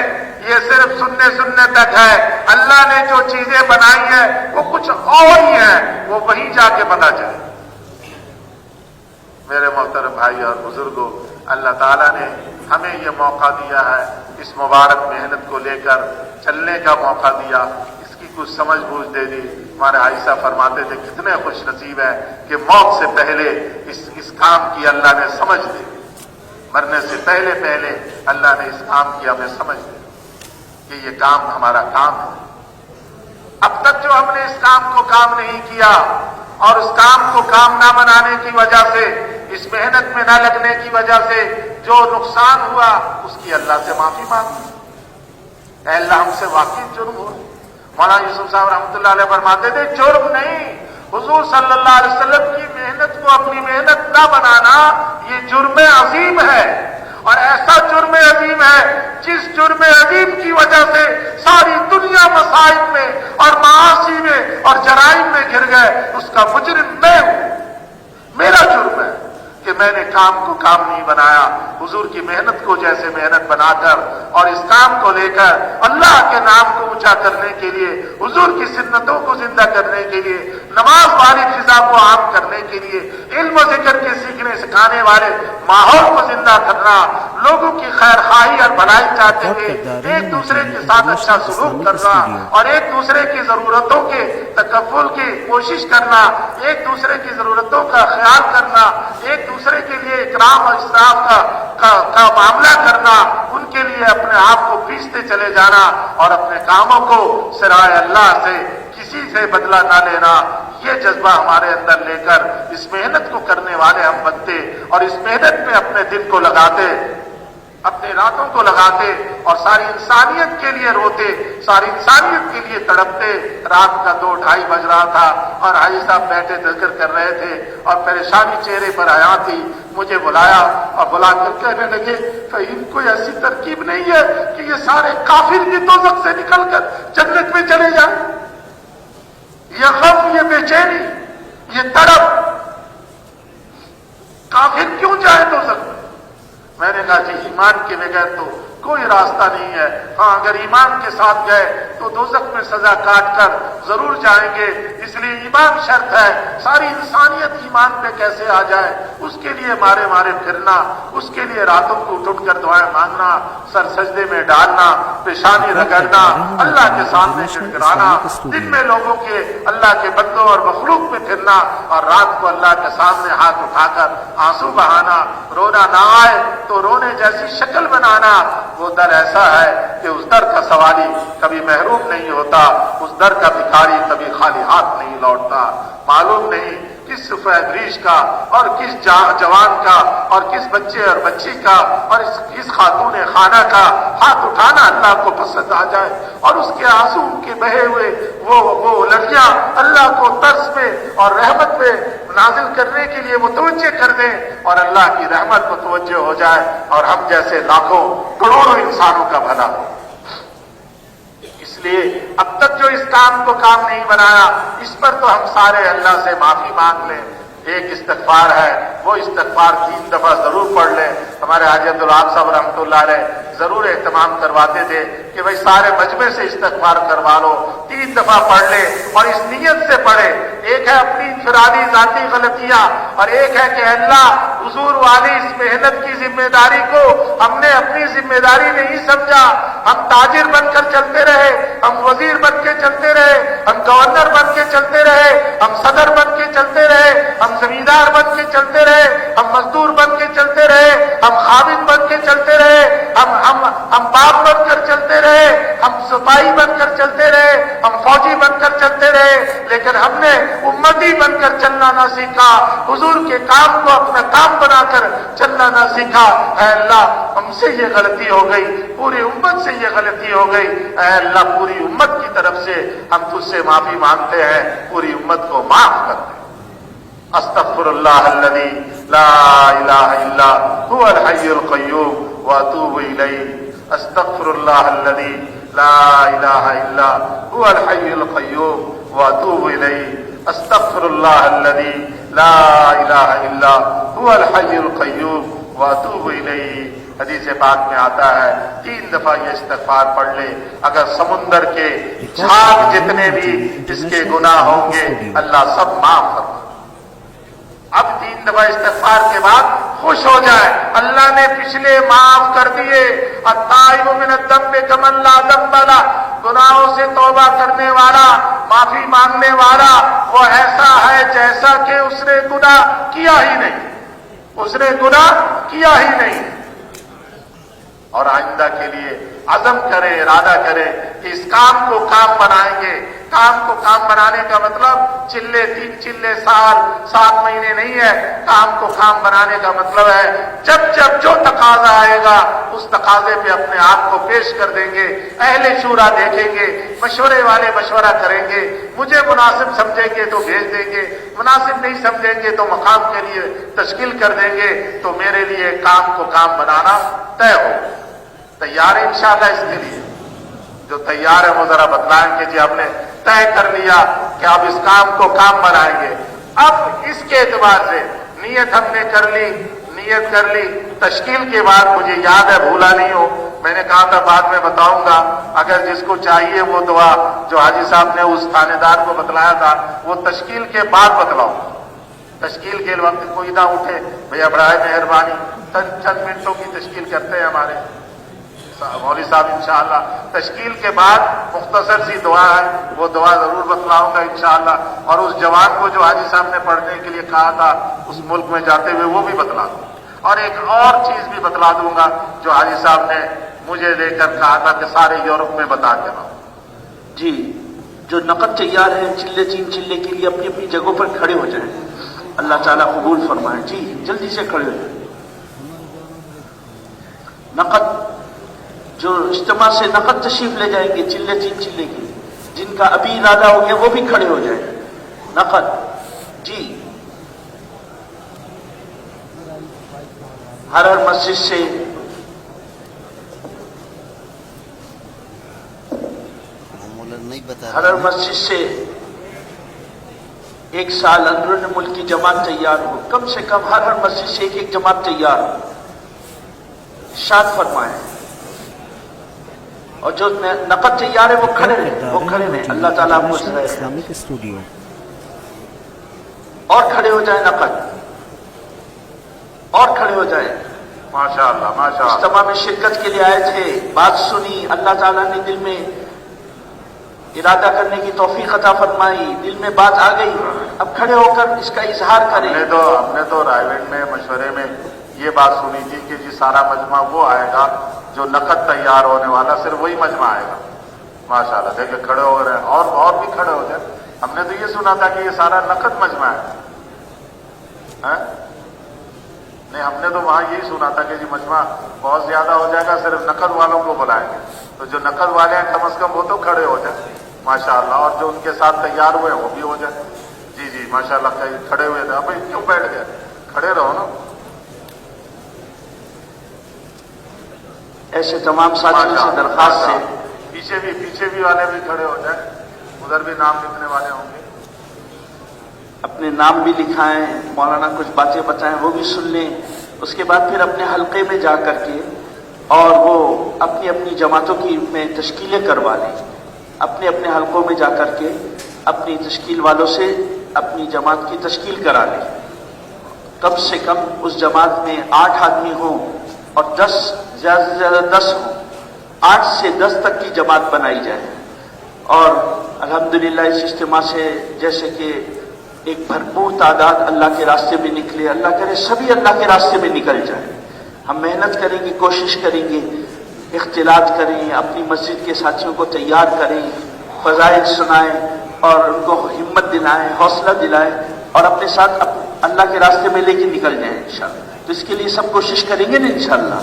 یہ صرف سننے تک ہے، اللہ نے جو چیزیں بنائی ہیں وہ کچھ اور ہی ہیں، وہ وہیں جا کے پتہ چلے۔ میرے محترم بھائی اور بزرگوں، اللہ تعالیٰ نے ہمیں یہ موقع دیا ہے، اس مبارک محنت کو لے کر چلنے کا موقع دیا، اس کی کچھ سمجھ بوجھ دے دی۔ ہمارے عائشہ فرماتے تھے کتنے خوش نصیب ہیں کہ موت سے پہلے اس کام کی اللہ نے سمجھ دی، مرنے سے پہلے اللہ نے اس کام کی ہمیں سمجھ دی کہ یہ کام ہمارا کام ہے۔ اب تک جو ہم نے اس کام کو کام نہیں کیا اور اس کام کو کام نہ بنانے کی وجہ سے، اس محنت میں نہ لگنے کی وجہ سے جو نقصان ہوا اس کی اللہ سے معافی مانگی۔ اے اللہ ہم سے واقعی جرم ہو۔ مولانا یوسف صاحب رحمۃ اللہ علیہ فرماتے تھے جرم نہیں، حضور صلی اللہ علیہ وسلم کی محنت کو اپنی محنت نہ بنانا یہ جرم عظیم ہے، اور ایسا جرم عظیم ہے جس جرم عظیم کی وجہ سے ساری دنیا مصائب میں اور معاصی میں اور جرائم میں گر گئے، اس کا مجرم میں ہوں۔ میرا جرم ہے کہ میں نے کام کو کام نہیں بنایا، حضور کی محنت کو جیسے محنت بنا کر اور اس کام کو لے کر اللہ کے نام کو اونچا کرنے کے لیے، حضور کی سنتوں کو زندہ کرنے کے لیے، نماز والی فضا کو عام کرنے کے لیے، علم و ذکر کے سیکھنے سکھانے والے ماحول کو زندہ کرنا، لوگوں کی خیر خواہی اور بھلائی چاہتے ہوئے ایک دوسرے کے ساتھ اچھا سلوک کرنا اور ایک دوسرے کی ضرورتوں کے تکفل کی کوشش کرنا، ایک دوسرے کی ضرورتوں کا خیال کرنا، ایک دوسرے کے لیے اکرام اور اسراف کا معاملہ کرنا، ان کے لیے اپنے آپ کو پیستے چلے جانا اور اپنے کاموں کو سرائے اللہ سے کسی سے بدلہ نہ لینا، یہ جذبہ ہمارے اندر لے کر اس محنت کو کرنے والے ہم بنتے اور اس محنت میں اپنے دل کو لگاتے، اپنے راتوں کو لگاتے اور ساری انسانیت کے لیے روتے، ساری انسانیت کے لیے تڑپتے۔ رات کا 2-2:30 بج رہا تھا اور حاجی صاحب بیٹھے ذکر کر رہے تھے اور پریشانی چہرے پر آیا تھی، مجھے بلایا اور بلا کر کہنے لگے کہ ان کو ایسی ترکیب نہیں ہے کہ یہ سارے کافر بھی دوزخ سے نکل کر جنت میں چلے جائیں، یہ غم، یہ بے چینی، یہ تڑپ، کافر کیوں جائے دوزخ میں؟ میں نے کہا جی ایمان کے بغیر تو کوئی راستہ نہیں ہے۔ ہاں اگر ایمان کے ساتھ گئے تو دوزخ میں سزا کاٹ کر ضرور جائیں گے، اس لیے ایمان شرط ہے۔ ساری انسانیت ایمان پہ کیسے آ جائے، اس کے لیے مارے مارے پھرنا، اس کے لیے راتوں کو اٹھ اٹھ کر دعائیں مانگنا، سر سجدے میں ڈالنا، پیشانی رگڑنا، اللہ کے سامنے گڑگڑانا، دن میں لوگوں کے اللہ کے بندوں اور مخلوق میں پھرنا، اور رات کو اللہ کے سامنے ہاتھ اٹھا کر آنسو بہانا، رونا نہ آئے تو رونے جیسی شکل بنانا۔ وہ در ایسا ہے کہ اس در کا سوالی کبھی محروم نہیں ہوتا، اس در کا بھکاری کبھی خالی ہاتھ نہیں لوٹتا۔ معلوم نہیں کس سفید ریش کا اور کس جوان کا اور کس بچے اور بچی کا اور کس خاتون خانہ کا ہاتھ اٹھانا اللہ کو پسند آ جائے، اور اس کے آنسو کے بہے ہوئے وہ لڑیاں اللہ کو ترس میں اور رحمت میں نازل کرنے کے لیے متوجہ کر دیں، اور اللہ کی رحمت متوجہ ہو جائے، اور ہم جیسے لاکھوں کروڑوں انسانوں کا بھلا ہو۔ اس لیے اب تک جو اس کام کو کام نہیں بنایا، اس پر تو ہم سارے اللہ سے معافی مانگ لیں۔ ایک استغفار ہے، وہ استغفار 3 دفعہ ضرور پڑھ لیں۔ ہمارے حاجی عبدالوہاب صاحب رحمۃ اللہ علیہ ضرور اہتمام کرواتے تھے کہ بھائی سارے مجمع سے استغفار کروا لو، 3 دفعہ پڑھ لیں، اور اس نیت سے پڑھے۔ ایک ہے اپنی انفرادی ذاتی غلطیاں، اور ایک ہے کہ اللہ حضور والی اس محنت کی ذمہ داری کو ہم نے اپنی ذمہ داری نہیں سمجھا، ہم تاجر بن کر چلتے رہے، ہم وزیر بن کے چلتے رہے، ہم گورنر بن کے چلتے رہے، ہم صدر بن کے چلتے رہے، ہم زمیندار بن کے چلتے رہے، ہم مزدور بن کے چلتے رہے، ہم خادم بن کے چلتے رہے، ہم باپ بن کر چلتے رہے، ہم سپاہی بن کر چلتے رہے، ہم فوجی بن کر چلتے رہے، لیکن ہم نے امتی بن کر چلنا نہ سیکھا، حضور کے کام کو اپنا کام بنا کر چلنا نہ سیکھا۔ اے اللہ ہم سے یہ غلطی ہو گئی، پوری امت سے یہ غلطی ہو گئی، اے اللہ پوری امت کی طرف سے ہم تجھ سے معافی مانگتے ہیں، پوری امت کو معاف کر دے۔ استغفر اللہ الذی لا الہ الا هو الحی القیوم واتوب الیہ۔ استغفر اللہ الذی لا الہ الا هو الحی القیوم واتوب الیہ۔ استغفر اللہ الذی لا الہ الا هو الحی القیوم واتوب الیہ۔ حدیث پاک میں آتا ہے 3 دفعہ یہ استغفار پڑھ لے، اگر سمندر کے جھاگ جتنے بھی اس کے گناہ ہوں گے اللہ سب معاف کر دے۔ اب 3 دفعہ استغفار کے بعد خوش ہو جائے، اللہ نے پچھلے معاف کر دیے۔ التائب من الذنب کمن لا ذنب له، گناہوں سے توبہ کرنے والا، معافی مانگنے والا وہ ایسا ہے جیسا کہ اس نے گناہ کیا ہی نہیں، اس نے گناہ کیا ہی نہیں۔ اور آئندہ کے لیے عزم کرے، ارادہ کرے کہ اس کام کو کام بنائیں گے۔ کام کو کام بنانے کا مطلب چلے 3 چلے سال 7 مہینے نہیں ہے، کام کو کام بنانے کا مطلب ہے جب جب جو تقاضا آئے گا اس تقاضے پہ اپنے آپ کو پیش کر دیں گے، اہل شورا دیکھیں گے، مشورے والے مشورہ کریں گے، مجھے مناسب سمجھیں گے تو بھیج دیں گے، مناسب نہیں سمجھیں گے تو مقام کے لیے تشکیل کر دیں گے، تو میرے لیے کام کو کام بنانا طے ہو۔ تیار ہے انشاءاللہ اس کے لیے؟ جو تیار ہے وہ ذرا بتلائیں کہ جی ہم نے طے کر لیا کہ اب اس کام کو کام بنائیں گے۔ اب اس کے اعتبار سے نیت ہم نے کر لی، نیت کر لی، تشکیل کے بعد مجھے یاد ہے بھولا نہیں ہو، میں نے کہا تھا بعد میں بتاؤں گا، اگر جس کو چاہیے وہ دعا جو حاجی صاحب نے اس تھانے دار کو بتلایا تھا وہ تشکیل کے بعد بتلاؤں۔ تشکیل کے وقت کوئی نہ اٹھے، بھیا برائے مہربانی چند منٹوں کی تشکیل کرتے ہیں ہمارے مولوی صاحب انشاءاللہ۔ تشکیل کے بعد مختصر سی دعا ہے، وہ دعا ضرور بتلاؤں گا انشاءاللہ، اور اس جوان کو جو حاجی صاحب نے پڑھنے کے لیے کہا تھا اس ملک میں جاتے ہوئے وہ بھی بتلا دوں، اور ایک اور چیز بھی بتلا دوں گا جو حاجی صاحب نے مجھے لے کر کہا تھا کہ سارے یورپ میں بتا کے رہا ہوں۔ جی جو نقد تیار ہے چلے 3 چلے کے لیے اپنی اپنی جگہوں پر کھڑے ہو جائیں، اللہ تعالیٰ قبول فرمائے۔ جی جلدی سے کھڑے ہو جائیں۔ نقد جو اجتماع سے نقد تشریف لے جائیں گے چلے 3 چلے کے، جن کا ابھی ارادہ ہو گیا وہ بھی کھڑے ہو جائیں۔ نقد جی ہر مسجد سے ہر مسجد سے 1 سال اندرون ملک کی جماعت تیار ہو، کم سے کم ہر مسجد سے ایک جماعت تیار ہو۔ ارشاد فرمائیں اور جو نقد تیار ہے وہ کھڑے رہیں، وہ کھڑے رہیں. اللہ تعالیٰ آپ کو انٹرنیشنل اسلامک اسٹوڈیو. اور کھڑے ہو جائیں نقد، اور کھڑے ہو جائیں. ماشاءاللہ ماشاءاللہ. اجتماع میں شرکت کے لیے آئے تھے، بات سنی، اللہ تعالیٰ نے دل میں ارادہ کرنے کی توفیق عطا فرمائی، دل میں بات آ گئی. اب کھڑے ہو کر اس کا اظہار کریں. ہم نے تو رائے گنج میں مشورے میں یہ بات سنی تھی کہ جی سارا مجمع وہ آئے گا جو نقد تیار ہونے والا، صرف وہی مجمع آئے گا. ماشاءاللہ دیکھیں کھڑے ہو رہے ہیں، اور بھی کھڑے ہو جائیں. ہم نے تو یہ سنا تھا کہ یہ سارا نقد مجمع ہے. نہیں، ہم نے تو وہاں یہی سنا تھا کہ جی مجمع بہت زیادہ ہو جائے گا، صرف نقد والوں کو بلائیں گے. تو جو نقد والے ہیں کم از کم وہ تو کھڑے ہو جائیں ماشاءاللہ، اور جو ان کے ساتھ تیار ہوئے وہ بھی ہو جائیں. جی جی ماشاءاللہ. کھڑے ہوئے تھے، اب کیوں بیٹھ گئے؟ کھڑے رہو نا. ایسے تمام ساتھیوں سے درخواست ہے، پیچھے بھی والے بھی کھڑے ہو جائیں، ادھر بھی نام لکھنے والے ہوں گے. اپنے نام بھی لکھائیں، مولانا کچھ باتیں بتائیں وہ بھی سن لیں. اس کے بعد پھر اپنے حلقے میں جا کر کے اور وہ اپنی اپنی جماعتوں کی میں تشکیلیں کروا لیں. اپنے اپنے حلقوں میں جا کر کے اپنی تشکیل والوں سے اپنی جماعت کی تشکیل کرا لیں. کم سے کم اس جماعت میں 8 آدمی ہوں اور 10 زیادہ سے زیادہ 10 ہوں. 8 سے 10 تک کی جماعت بنائی جائے. اور الحمدللہ اس اجتماع سے جیسے کہ ایک بھرپور تعداد اللہ کے راستے میں نکلے، اللہ کرے سبھی اللہ کے راستے میں نکل جائیں. ہم محنت کریں گے، کوشش کریں گے، اختلاط کریں، اپنی مسجد کے ساتھیوں کو تیار کریں، فضائل سنائیں اور ان کو ہمت دلائیں، حوصلہ دلائیں اور اپنے ساتھ اللہ کے راستے میں لے کے نکل جائیں انشاءاللہ. تو اس کے لیے سب کوشش کریں گے نا انشاءاللہ.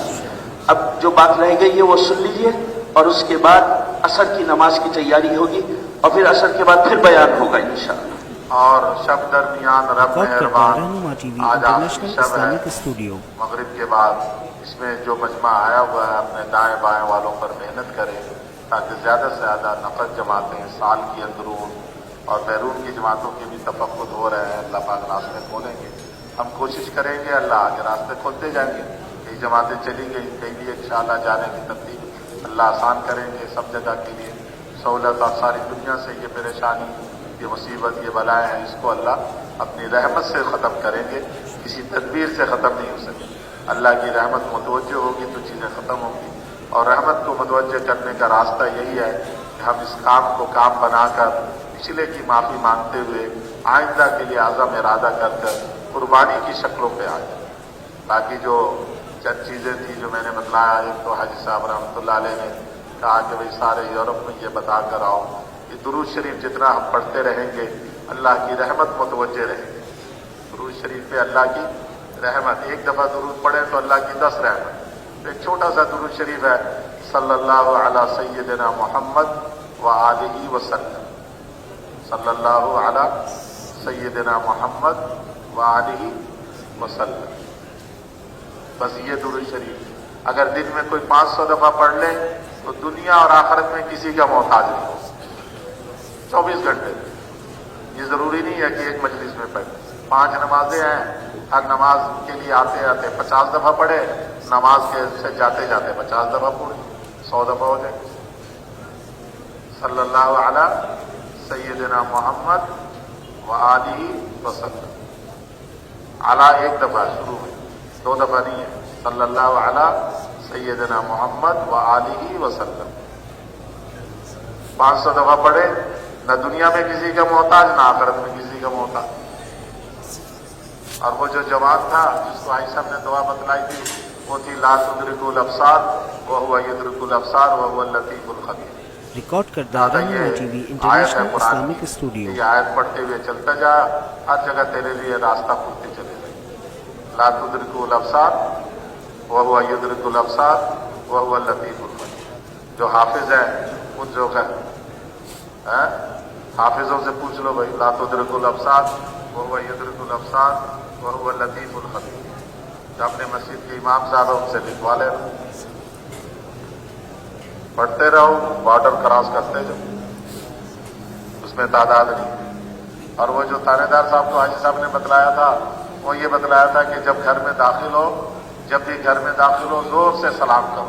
اب جو بات رہ گئی ہے وہ سن لیجیے اور اس کے بعد عصر کی نماز کی تیاری ہوگی اور پھر عصر کے بعد پھر بیان ہوگا انشاءاللہ. اور شب درمیان رب مہربان، آج انٹرنیشنل شب ہے اسلامک اسٹوڈیو. مغرب کے بعد اس میں جو مجمع آیا ہوا ہے اپنے دائیں بائیں والوں پر محنت کرے تاکہ زیادہ سے زیادہ نقد جماعتیں سال کی اندرون اور بیرون کی جماعتوں کی بھی تفقد ہو رہے ہیں. اللہ پاک راستے کھولیں گے، ہم کوشش کریں گے، اللہ آگے راستے کھولتے جائیں گے. کئی جماعتیں چلی گئی، کئی بھی انشاءاللہ جانے کی ترتیب اللہ آسان کریں گے سب جگہ کے لیے. سہولت اور ساری دنیا سے یہ پریشانی، یہ مصیبت، یہ بلائیں ہیں، اس کو اللہ اپنی رحمت سے ختم کریں گے. کسی تدبیر سے ختم نہیں ہو سکے. اللہ کی رحمت متوجہ ہوگی تو چیزیں ختم ہوں گی. اور رحمت کو متوجہ کرنے کا راستہ یہی ہے کہ ہم اس کام کو کام بنا کر پچھلے کی معافی مانگتے ہوئے آئندہ کے لیے عزم ارادہ کر قربانی کی شکلوں پہ آ جائیں. باقی جو چند چیزیں تھیں جو میں نے بتلایا، ایک تو حاجی صاحب رحمۃ اللہ علیہ نے کہا کہ بھئی سارے یورپ میں یہ بتا کر آؤ کہ درود شریف جتنا ہم پڑھتے رہیں گے اللہ کی رحمت متوجہ رہے گی. درود شریف پہ اللہ کی رحمت، ایک دفعہ درود پڑھے تو اللہ کی 10 رحمت. ایک چھوٹا سا درود شریف ہے، صلی اللہ علی سیدنا محمد و آلہ وسلم. صلی اللہ علی سیدنا محمد و آلہ وسلم. بس یہ درود شریف اگر دن میں کوئی 500 دفعہ پڑھ لے تو دنیا اور آخرت میں کسی کا محتاج نہیں ہو. 24 گھنٹے. یہ ضروری نہیں ہے کہ ایک مجلس میں پڑھے. 5 نمازیں ہیں، ہر نماز کے لیے آتے آتے 50 دفعہ پڑھے، نماز کے سے جاتے جاتے 50 دفعہ پڑھے، 100 دفعہ ہو جائے. صلی اللہ علی سیدنا محمد و آلہ وسلم. علی ایک دفعہ شروع میں، 2 دفعہ نہیں ہے. صلی اللہ علی سیدنا محمد و آلہ وسلم. 500 دفعہ پڑھے، نہ دنیا میں کسی کا محتاج نہ آخرت میں کسی کا محتاج. اور وہ جو جواب تھا جس کو آئی صاحب نے دعا بتلائی تھی وہ تھی لا تدرک الابصار وهو يدرك الابصار وهو اللطيف الخبير. ریکارڈ کردہ رہنما T V international Islamic studio. یہ آیت پڑھتے ہوئے چلتا جا، ہر جگہ تیرے لیے راستہ کھلتے چلے گئے. لا تدرک الابصار وهو يدرك الابصار وهو اللطيف الخبير. جو حافظ ہے ان جو کہ حافظوں سے پوچھ لو بھائی، لا تدرک الابصار وهو يدرك الابصار وهو اللطيف الخبير. جو اپنے مسجد کے امام صاحب ان سے لکھوا لے رہو، پڑھتے رہو، بارڈر کراس کرتے جاؤ، اس میں تعداد نہیں. اور وہ جو تانے دار صاحب کو حاجی صاحب نے بتلایا تھا وہ یہ بتلایا تھا کہ جب گھر میں داخل ہو، جب بھی گھر میں داخل ہو زور سے سلام کرو.